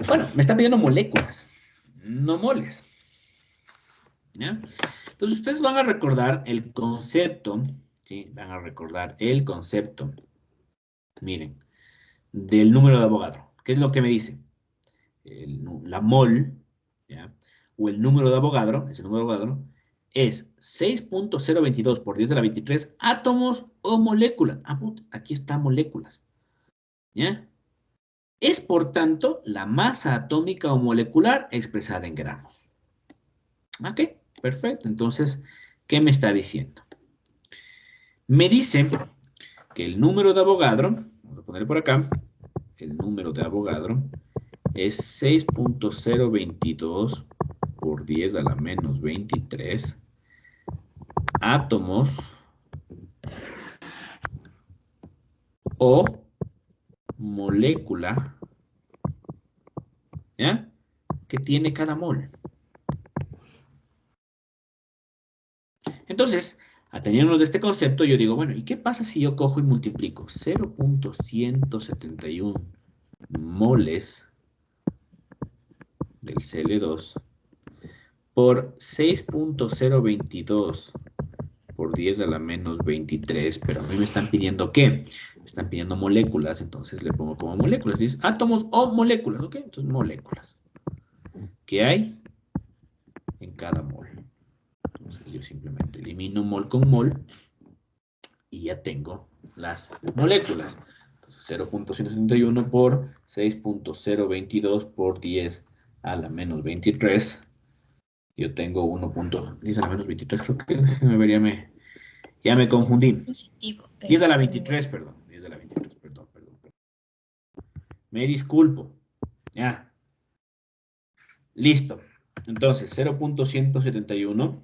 Bueno, me está pidiendo moléculas, no moles. ¿Ya? Entonces ustedes van a recordar el concepto, ¿sí? Van a recordar el concepto, miren, del número de Avogadro. ¿Qué es lo que me dice? La mol, ¿ya? O el número de Avogadro, ese número de Avogadro, es 6.022 por 10 a la 23 átomos o moléculas. Ah, puta, aquí está moléculas. ¿Ya? Es, por tanto, la masa atómica o molecular expresada en gramos. Ok, perfecto. Entonces, ¿qué me está diciendo? Me dice que el número de Avogadro, vamos a poner por acá, el número de Avogadro es 6.022 por 10 a la menos 23 átomos o molécula, ¿ya? Que tiene cada mol. Entonces, ateniéndonos de este concepto, yo digo, bueno, ¿y qué pasa si yo cojo y multiplico 0.171 moles del Cl2 por 6.022 por 10 a la menos 23, pero a mí me están pidiendo ¿qué? Me están pidiendo moléculas, entonces le pongo como moléculas. Dice átomos o moléculas, ¿ok? Entonces moléculas. ¿Qué hay en cada mol? Entonces yo simplemente elimino mol con mol y ya tengo las moléculas. Entonces 0.171 por 6.022 por 10 a la menos 23. Yo tengo 1.10 a la menos 23, creo que me vería, ya me confundí. Positivo. 10 a la 23, perdón. 10 a la 23, perdón. Me disculpo. Ya. Listo. Entonces, 0.171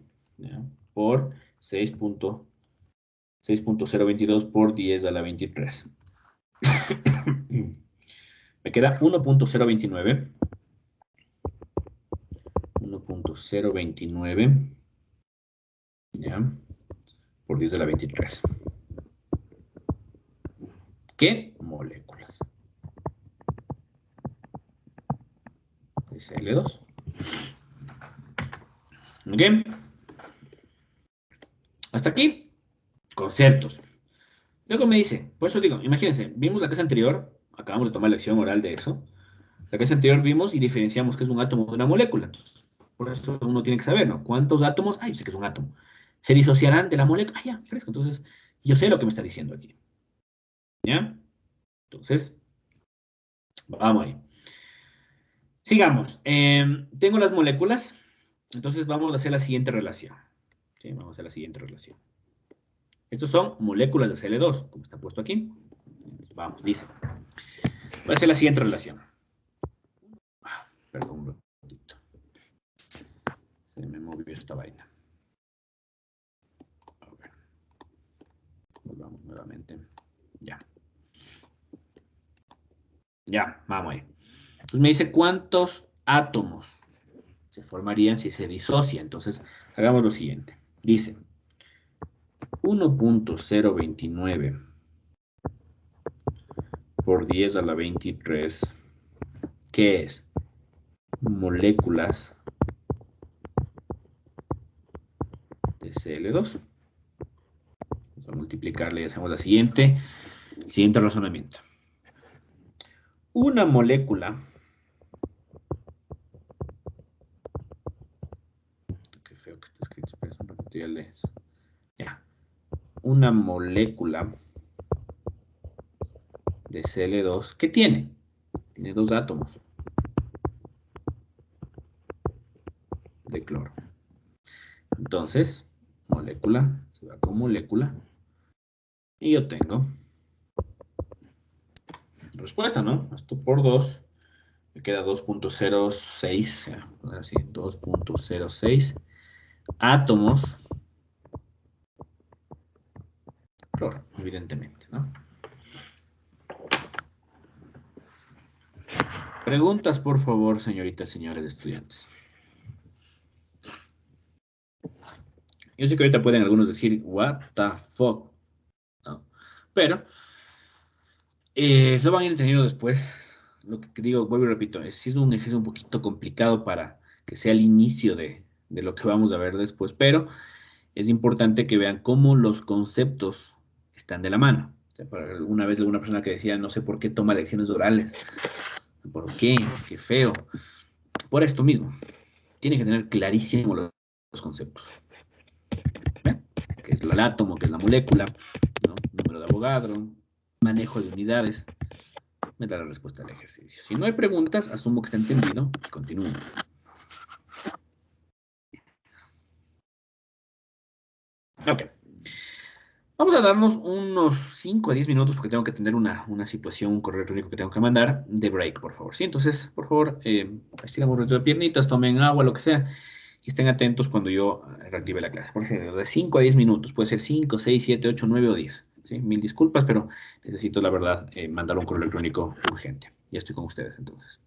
por 6.022 por 10 a la 23. Me queda 1.029. 1.029. ¿Ya? Por 10 a la 23. ¿Qué? Moléculas. Cl2. ¿Ok? Hasta aquí, conceptos. Luego me dice, por eso digo, imagínense, vimos la clase anterior, acabamos de tomar lección oral de eso. La clase anterior vimos y diferenciamos qué es un átomo de una molécula. Entonces, por eso uno tiene que saber, ¿no? ¿Cuántos átomos? Ah, yo sé que es un átomo. ¿Se disociarán de la molécula? Ah, ya, fresco. Entonces, yo sé lo que me está diciendo aquí. ¿Ya? Entonces, vamos ahí. Sigamos. Tengo las moléculas. Entonces, vamos a hacer la siguiente relación. ¿Sí? Vamos a hacer la siguiente relación. Estos son moléculas de Cl2, como está puesto aquí. Entonces, vamos, dice. Voy a hacer la siguiente relación. Perdón un ratito. Se me movió esta vaina. A ver. Volvamos nuevamente. Ya. Ya, vamos ahí. Entonces me dice cuántos átomos se formarían si se disocia. Entonces, hagamos lo siguiente. Dice 1.029 por 10 a la 23, ¿qué es? Moléculas de Cl2. Vamos a multiplicarle y hacemos la siguiente razonamiento. Una molécula, qué feo que está escrito, pero un ratito ya lees. Ya. Una molécula de Cl2, ¿qué tiene? Tiene dos átomos de cloro. Entonces, molécula se va con molécula. Y yo tengo respuesta, ¿no? Esto por 2 me queda 2.06, así, 2.06 átomos de cloro, evidentemente, ¿no? Preguntas, por favor, señoritas, señores estudiantes. Yo sé que ahorita pueden algunos decir, what the fuck, ¿no? Pero lo van a ir entendiendo después. Lo que digo, vuelvo y repito, sí es un ejercicio un poquito complicado para que sea el inicio de lo que vamos a ver después, pero es importante que vean cómo los conceptos están de la mano. O sea, una vez alguna persona que decía, no sé por qué toma lecciones orales. ¿Por qué? Qué feo. Por esto mismo. Tienen que tener clarísimo los conceptos. ¿Ve? ¿Qué es el átomo? ¿Qué es la molécula? ¿No? Número de Avogadro, manejo de unidades. Me da la respuesta al ejercicio. Si no hay preguntas, asumo que está entendido y continúo. Ok. Vamos a darnos unos 5 a 10 minutos porque tengo que tener una situación, un correo electrónico que tengo que mandar de break, por favor. Sí, entonces, por favor, estiramos nuestras piernitas, tomen agua, lo que sea, y estén atentos cuando yo reactive la clase. Por ejemplo, de 5 a 10 minutos, puede ser 5, 6, 7, 8, 9 o 10. ¿Sí? Mil disculpas, pero necesito, la verdad, mandar un correo electrónico urgente. Ya estoy con ustedes entonces.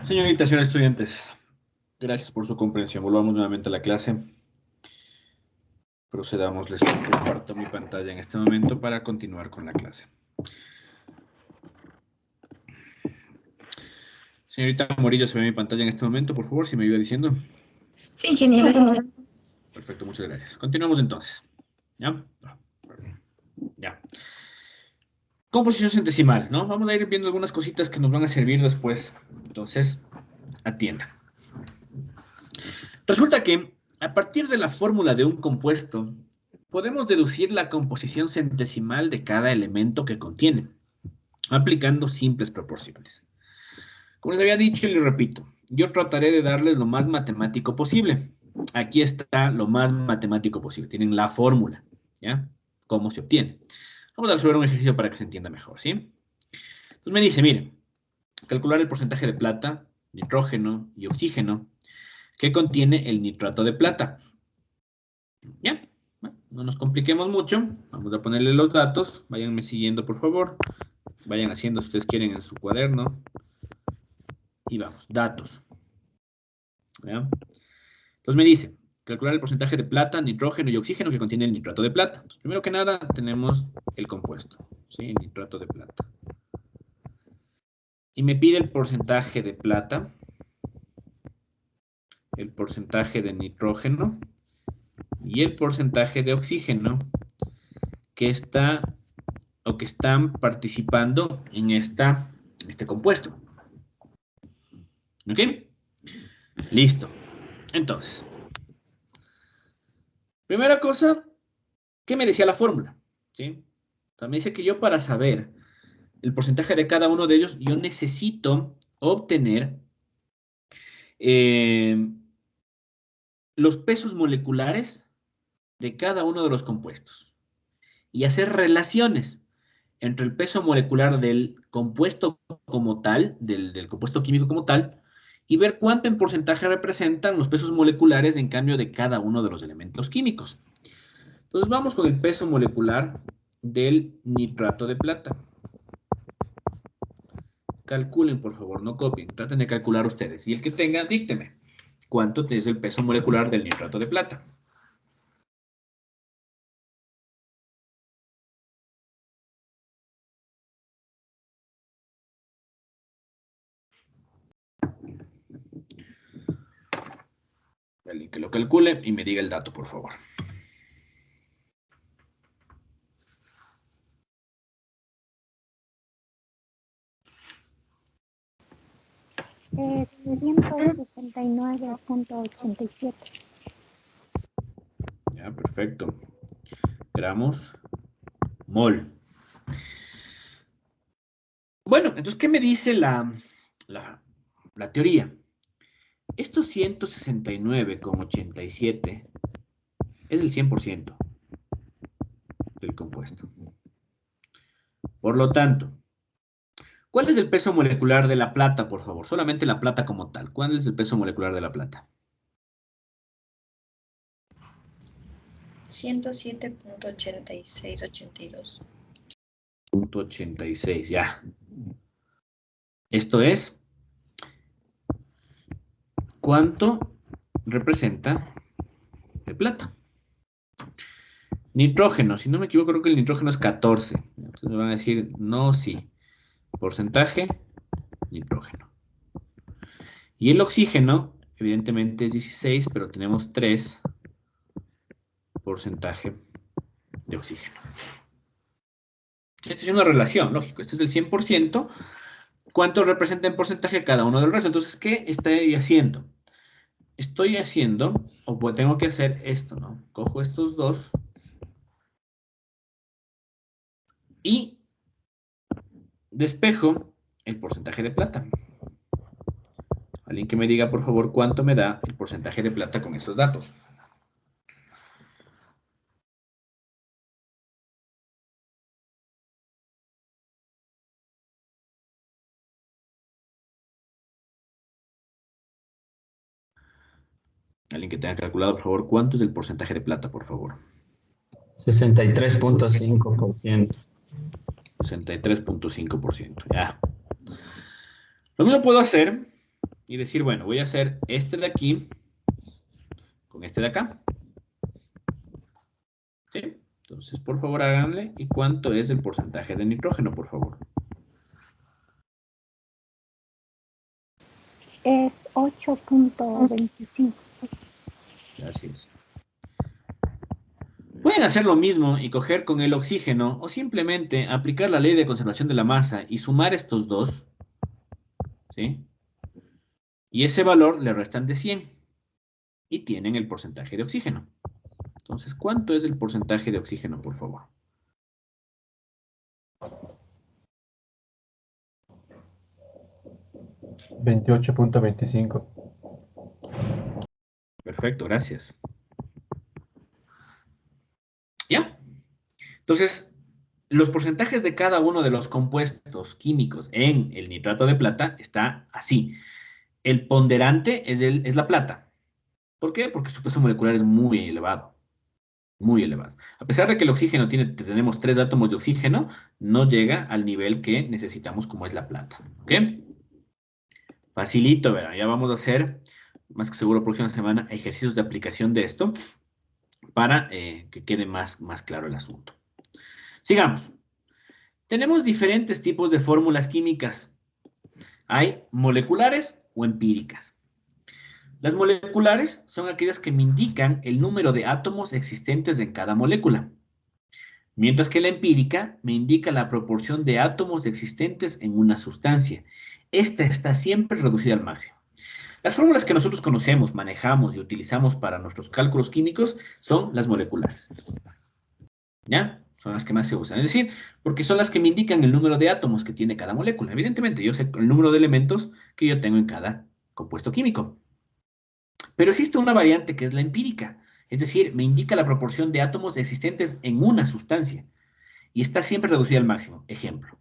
Señoritas y señores estudiantes, gracias por su comprensión. Volvamos nuevamente a la clase. Procedamos, les comparto mi pantalla en este momento para continuar con la clase. Señorita Morillo, ¿se ve mi pantalla en este momento? Por favor, si me ayuda diciendo. Sí, ingeniero, sí, sí. Perfecto, muchas gracias. Continuamos entonces. ¿Ya? Ya. Composición centesimal, ¿no? Vamos a ir viendo algunas cositas que nos van a servir después. Entonces, atiendan. Resulta que a partir de la fórmula de un compuesto, podemos deducir la composición centesimal de cada elemento que contiene, aplicando simples proporciones. Como les había dicho y les repito, yo trataré de darles lo más matemático posible. Aquí está lo más matemático posible. Tienen la fórmula, ¿ya? ¿Cómo se obtiene? Vamos a resolver un ejercicio para que se entienda mejor, ¿sí? Entonces me dice, miren, calcular el porcentaje de plata, nitrógeno y oxígeno que contiene el nitrato de plata. ¿Ya? Bueno, no nos compliquemos mucho. Vamos a ponerle los datos. Váyanme siguiendo, por favor. Vayan haciendo si ustedes quieren en su cuaderno. Y vamos, datos. ¿Ya? Entonces me dice, calcular el porcentaje de plata, nitrógeno y oxígeno que contiene el nitrato de plata. Entonces, primero que nada, tenemos el compuesto, ¿sí? Nitrato de plata. Y me pide el porcentaje de plata, el porcentaje de nitrógeno y el porcentaje de oxígeno que está o que están participando en este compuesto. ¿Ok? Listo. Entonces, primera cosa, ¿qué me decía la fórmula? ¿Sí? También dice que yo para saber el porcentaje de cada uno de ellos, yo necesito obtener eh, los pesos moleculares de cada uno de los compuestos y hacer relaciones entre el peso molecular del compuesto como tal, del compuesto químico como tal, y ver cuánto en porcentaje representan los pesos moleculares en cambio de cada uno de los elementos químicos. Entonces vamos con el peso molecular del nitrato de plata. Calculen, por favor, no copien, traten de calcular ustedes. Y el que tenga, dícteme. ¿Cuánto es el peso molecular del nitrato de plata? Alguien que lo calcule y me diga el dato, por favor. Es 169.87. Ya, perfecto. Gramos, mol. Bueno, entonces, ¿qué me dice la teoría? Estos 169,87 es el 100% del compuesto. Por lo tanto, ¿cuál es el peso molecular de la plata, por favor? Solamente la plata como tal. ¿Cuál es el peso molecular de la plata? 107.8682. 0.86, ya. Esto es, ¿cuánto representa de plata? Nitrógeno, si no me equivoco, creo que el nitrógeno es 14. Entonces me van a decir, no, sí. Porcentaje, nitrógeno. Y el oxígeno, evidentemente es 16, pero tenemos 3 porcentaje de oxígeno. Esta es una relación, lógico. Este es el 100%. ¿Cuánto representa en porcentaje cada uno del resto? Entonces, ¿qué estoy haciendo? Estoy haciendo, o pues tengo que hacer esto, ¿no? Cojo estos dos y despejo el porcentaje de plata. Alguien que me diga, por favor, cuánto me da el porcentaje de plata con estos datos. Alguien que tenga calculado, por favor, cuánto es el porcentaje de plata, por favor. 63.5%. 63.5%. Ya. Lo mismo puedo hacer y decir, bueno, voy a hacer este de aquí con este de acá. ¿Sí? Entonces, por favor, háganle. ¿Y cuánto es el porcentaje de nitrógeno, por favor? Es 8.25. Gracias. Pueden hacer lo mismo y coger con el oxígeno o simplemente aplicar la ley de conservación de la masa y sumar estos dos, ¿sí? Y ese valor le restan de 100 y tienen el porcentaje de oxígeno. Entonces, ¿cuánto es el porcentaje de oxígeno, por favor? $28.25. Perfecto, gracias. ¿Ya? Entonces, los porcentajes de cada uno de los compuestos químicos en el nitrato de plata está así. El ponderante es la plata. ¿Por qué? Porque su peso molecular es muy elevado. Muy elevado. A pesar de que el oxígeno tenemos 3 átomos de oxígeno, no llega al nivel que necesitamos como es la plata. ¿Ok? Facilito, ¿verdad? Ya vamos a hacer, más que seguro, próxima semana, ejercicios de aplicación de esto para que quede más claro el asunto. Sigamos. Tenemos diferentes tipos de fórmulas químicas. Hay moleculares o empíricas. Las moleculares son aquellas que me indican el número de átomos existentes en cada molécula, mientras que la empírica me indica la proporción de átomos existentes en una sustancia. Esta está siempre reducida al máximo. Las fórmulas que nosotros conocemos, manejamos y utilizamos para nuestros cálculos químicos son las moleculares. ¿Ya? Son las que más se usan. Es decir, porque son las que me indican el número de átomos que tiene cada molécula. Evidentemente, yo sé el número de elementos que yo tengo en cada compuesto químico. Pero existe una variante que es la empírica. Es decir, me indica la proporción de átomos existentes en una sustancia. Y está siempre reducida al máximo. Ejemplo.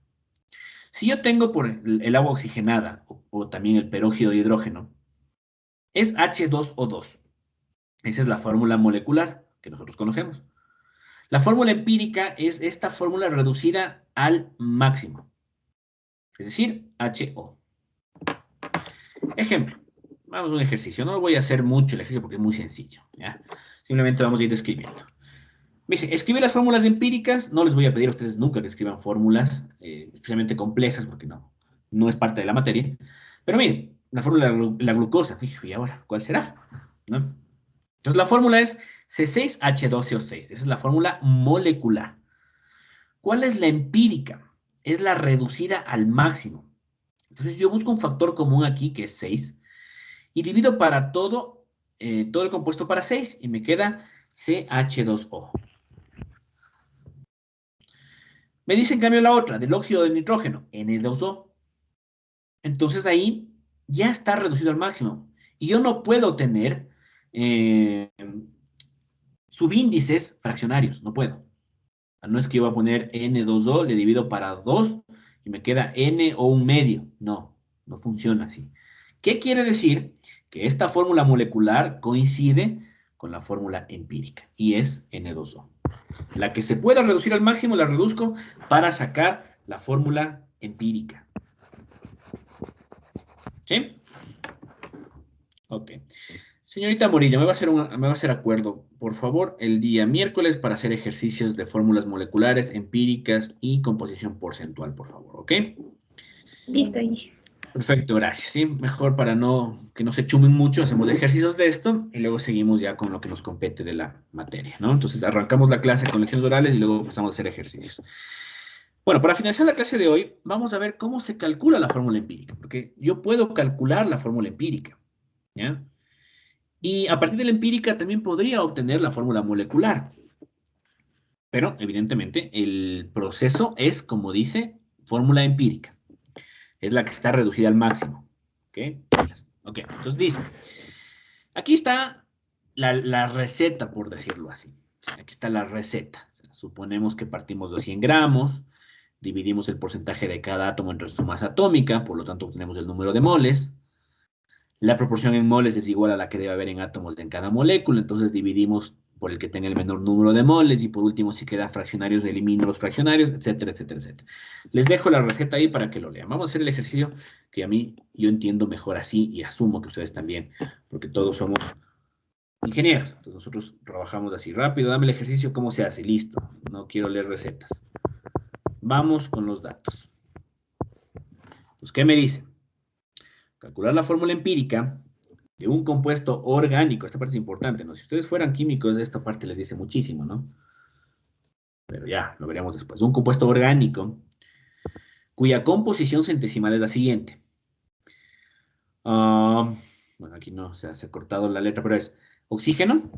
Si yo tengo por el agua oxigenada o también el peróxido de hidrógeno, es H2O2. Esa es la fórmula molecular que nosotros conocemos. La fórmula empírica es esta fórmula reducida al máximo. Es decir, HO. Ejemplo. Vamos a un ejercicio. No voy a hacer mucho el ejercicio porque es muy sencillo. ¿Ya? Simplemente vamos a ir describiendo. Me dice, escribe las fórmulas empíricas. No les voy a pedir a ustedes nunca que escriban fórmulas especialmente complejas porque no es parte de la materia. Pero miren, la fórmula de la glucosa. ¿Y ahora cuál será? ¿No? Entonces la fórmula es C6H12O6. Esa es la fórmula molecular. ¿Cuál es la empírica? Es la reducida al máximo. Entonces yo busco un factor común aquí que es 6 y divido para todo el compuesto para 6 y me queda CH2O. Me dice en cambio la otra, del óxido de nitrógeno, N2O. Entonces ahí ya está reducido al máximo. Y yo no puedo tener subíndices fraccionarios, no puedo. No es que yo voy a poner N2O, le divido para 2 y me queda N o un medio. No, no funciona así. ¿Qué quiere decir? Que esta fórmula molecular coincide con la fórmula empírica y es N2O. La que se pueda reducir al máximo la reduzco para sacar la fórmula empírica. ¿Sí? Ok. Señorita Morillo, me va a hacer acuerdo, por favor, el día miércoles para hacer ejercicios de fórmulas moleculares, empíricas y composición porcentual, por favor, ¿ok? Listo, ahí. Perfecto, gracias. Sí, mejor para que no se chumen mucho, hacemos ejercicios de esto y luego seguimos ya con lo que nos compete de la materia, ¿no? Entonces arrancamos la clase con lecciones orales y luego empezamos a hacer ejercicios. Bueno, para finalizar la clase de hoy, vamos a ver cómo se calcula la fórmula empírica, porque yo puedo calcular la fórmula empírica, ¿ya? Y a partir de la empírica también podría obtener la fórmula molecular. Pero, evidentemente, el proceso es, como dice, fórmula empírica. Es la que está reducida al máximo. ¿Ok? Ok, entonces dice, aquí está la receta, por decirlo así. Aquí está la receta. Suponemos que partimos de 100 gramos, dividimos el porcentaje de cada átomo entre su masa atómica, por lo tanto obtenemos el número de moles. La proporción en moles es igual a la que debe haber en átomos en cada molécula, entonces dividimos por el que tenga el menor número de moles, y por último, si quedan fraccionarios, elimino los fraccionarios, etcétera, etcétera, etcétera. Les dejo la receta ahí para que lo lean. Vamos a hacer el ejercicio que yo entiendo mejor así, y asumo que ustedes también, porque todos somos ingenieros. Entonces nosotros trabajamos así rápido. Dame el ejercicio, cómo se hace, listo. No quiero leer recetas. Vamos con los datos. Pues, ¿qué me dice? Calcular la fórmula empírica de un compuesto orgánico. Esta parte es importante, ¿no? Si ustedes fueran químicos, esta parte les dice muchísimo, ¿no? Pero ya, lo veremos después. Un compuesto orgánico cuya composición centesimal es la siguiente. Bueno, aquí no, se ha cortado la letra, pero es oxígeno,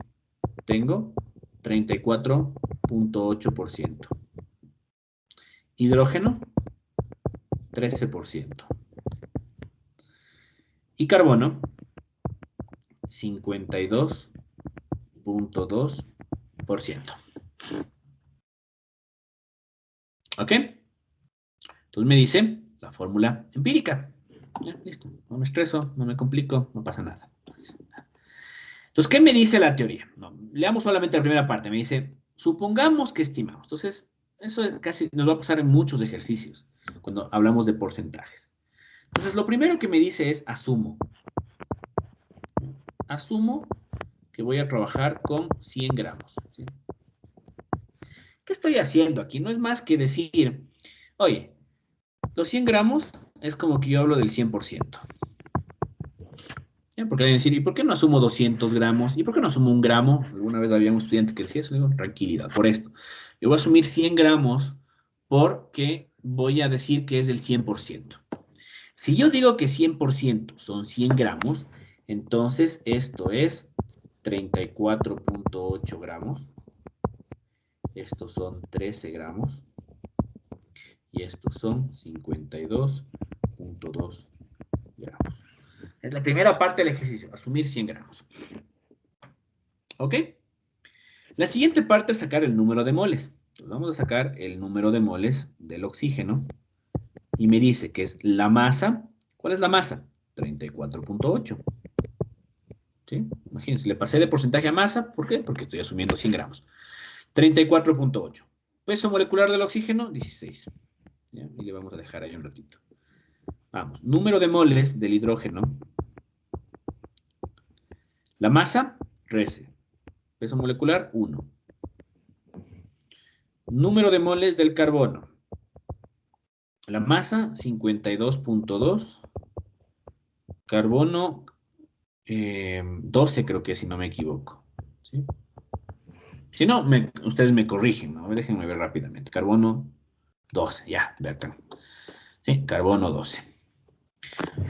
tengo 34.8%. Hidrógeno, 13%. Y carbono, 52.2%. ¿Ok? Entonces me dice la fórmula empírica. Ya, listo. No me estreso, no me complico, no pasa nada. Entonces, ¿qué me dice la teoría? No, leamos solamente la primera parte. Me dice, supongamos que estimamos. Entonces, eso casi nos va a pasar en muchos ejercicios cuando hablamos de porcentajes. Entonces, lo primero que me dice es asumo. Asumo que voy a trabajar con 100 gramos. ¿Sí? ¿Qué estoy haciendo aquí? No es más que decir, oye, los 100 gramos es como que yo hablo del 100%. ¿Ya? Porque hay que decir, ¿y por qué no asumo 200 gramos? ¿Y por qué no asumo 1 gramo? Alguna vez había un estudiante que decía eso, digo, tranquilidad, por esto. Yo voy a asumir 100 gramos porque voy a decir que es del 100%. Si yo digo que 100% son 100 gramos, entonces esto es 34.8 gramos. Estos son 13 gramos. Y estos son 52.2 gramos. Es la primera parte del ejercicio, asumir 100 gramos. ¿Ok? La siguiente parte es sacar el número de moles. Entonces vamos a sacar el número de moles del oxígeno. Y me dice que es la masa. ¿Cuál es la masa? 34.8. ¿Sí? Imagínense, le pasé de porcentaje a masa. ¿Por qué? Porque estoy asumiendo 100 gramos. 34.8. Peso molecular del oxígeno, 16. ¿Ya? Y le vamos a dejar ahí un ratito. Vamos, número de moles del hidrógeno. La masa, 13. Peso molecular, 1. Número de moles del carbono. La masa, 52.2. Carbono, 12 creo que, si no me equivoco. ¿Sí? Si no, ustedes me corrigen, ¿no? Déjenme ver rápidamente. Carbono, 12, ya, Bertrand. ¿Sí? Carbono, 12.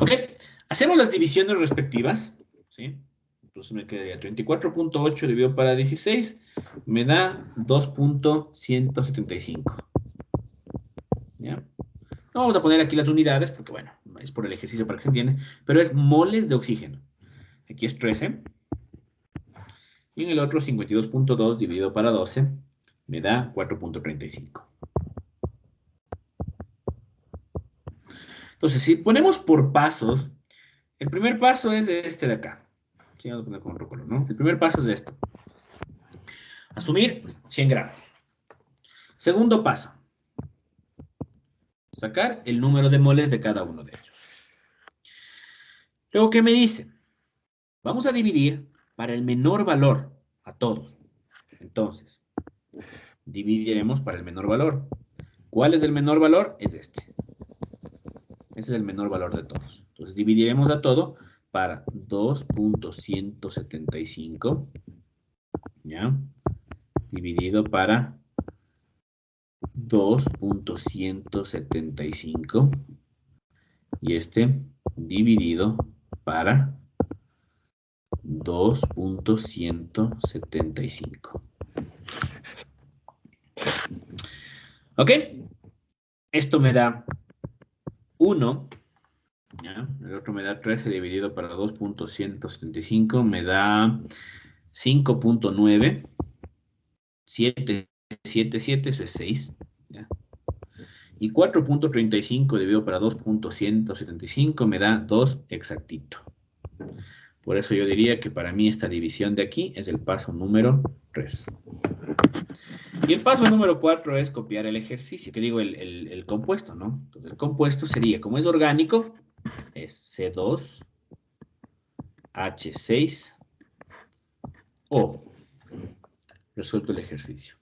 Ok, hacemos las divisiones respectivas. ¿Sí? Entonces me quedaría 34.8 dividido para 16, me da 2.175. ¿Ya? No vamos a poner aquí las unidades porque, bueno, es por el ejercicio para que se entienda, pero es moles de oxígeno. Aquí es 13. Y en el otro 52.2 dividido para 12 me da 4.35. Entonces, si ponemos por pasos, el primer paso es este de acá. Sí, vamos a poner con otro color, ¿no? El primer paso es esto. Asumir 100 gramos. Segundo paso. Sacar el número de moles de cada uno de ellos. Luego, ¿qué me dice? Vamos a dividir para el menor valor a todos. Entonces, dividiremos para el menor valor. ¿Cuál es el menor valor? Es este. Ese es el menor valor de todos. Entonces, dividiremos a todo para 2.175. ¿Ya? Dividido para 2.175. Y este dividido para 2.175. ¿Ok? Esto me da 1. ¿Ya? El otro me da 13 dividido para 2.175. Me da 5.9. 7, 7, 7, eso es 6. ¿Ya? Y 4.35 dividido para 2.175 me da 2 exactito. Por eso yo diría que para mí esta división de aquí es el paso número 3. Y el paso número 4 es copiar el ejercicio, que digo el compuesto, ¿no? Entonces el compuesto sería, como es orgánico, es C2H6O. Resuelto el ejercicio.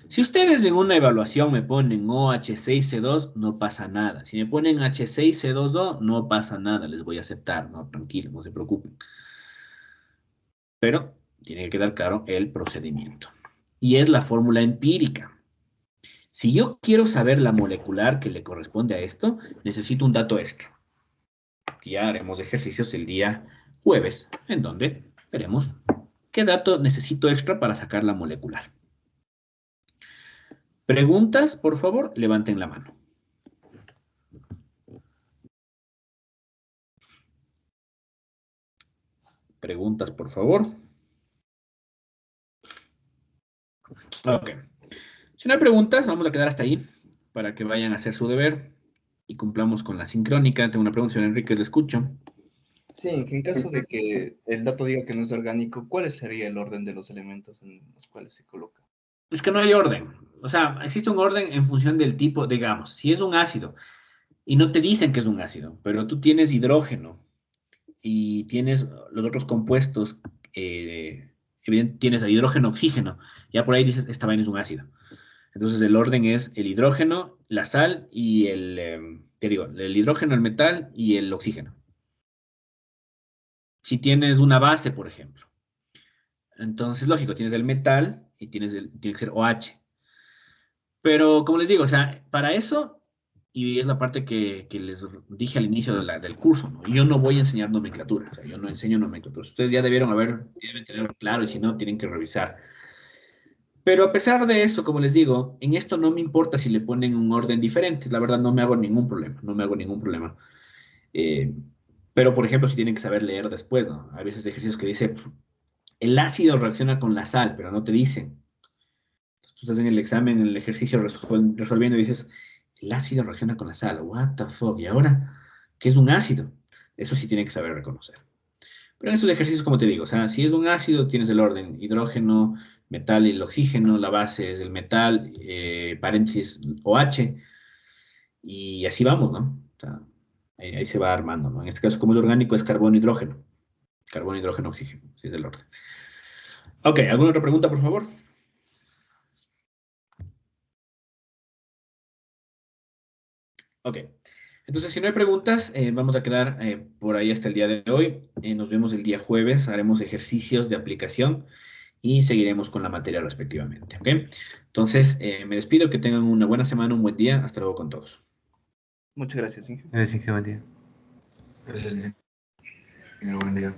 Si ustedes en una evaluación me ponen OH6C2, no pasa nada. Si me ponen H6C2O, no pasa nada. Les voy a aceptar, ¿no? Tranquilo, no se preocupen. Pero tiene que quedar claro el procedimiento. Y es la fórmula empírica. Si yo quiero saber la molecular que le corresponde a esto, necesito un dato extra. Ya haremos ejercicios el día jueves, en donde veremos qué dato necesito extra para sacar la molecular. Preguntas, por favor, levanten la mano. Preguntas, por favor. Ok. Si no hay preguntas, vamos a quedar hasta ahí para que vayan a hacer su deber y cumplamos con la sincrónica. Tengo una pregunta, señor Enrique, le escucho. Sí, en caso de que el dato diga que no es orgánico, ¿cuál sería el orden de los elementos en los cuales se coloca? Es que no hay orden. O sea, existe un orden en función del tipo, digamos, si es un ácido y no te dicen que es un ácido, pero tú tienes hidrógeno y tienes los otros compuestos, evidentemente tienes el hidrógeno, oxígeno, ya por ahí dices, esta vaina es un ácido. Entonces el orden es el hidrógeno, la sal y te digo, el hidrógeno, el metal y el oxígeno. Si tienes una base, por ejemplo. Entonces, lógico, tienes el metal y tiene que ser OH. Pero, como les digo, o sea, para eso, y es la parte que les dije al inicio del curso, ¿no? Yo no voy a enseñar nomenclatura, o sea, yo no enseño nomenclatura. Ustedes ya deben tenerlo claro, y si no, tienen que revisar. Pero a pesar de eso, como les digo, en esto no me importa si le ponen un orden diferente, la verdad no me hago ningún problema, no me hago ningún problema. Eh, pero, por ejemplo, si tienen que saber leer después, ¿no? Hay veces ejercicios que dice, el ácido reacciona con la sal, pero no te dicen. Entonces, tú estás en el examen, en el ejercicio resolviendo y dices, el ácido reacciona con la sal, what the fuck, ¿y ahora qué es un ácido? Eso sí tiene que saber reconocer. Pero en estos ejercicios, como te digo, o sea, si es un ácido, tienes el orden hidrógeno, metal y el oxígeno, la base es el metal, paréntesis OH, y así vamos, ¿no? O sea, ahí se va armando, ¿no? En este caso, como es orgánico, es carbono, hidrógeno, oxígeno, así es el orden. Ok, ¿alguna otra pregunta, por favor? Ok. Entonces, si no hay preguntas, vamos a quedar por ahí hasta el día de hoy. Nos vemos el día jueves, haremos ejercicios de aplicación y seguiremos con la materia respectivamente, ¿ok? Entonces, me despido, que tengan una buena semana, un buen día. Hasta luego con todos. Muchas gracias, Inge. Gracias, qué buen día. Gracias, Nick. Buen día.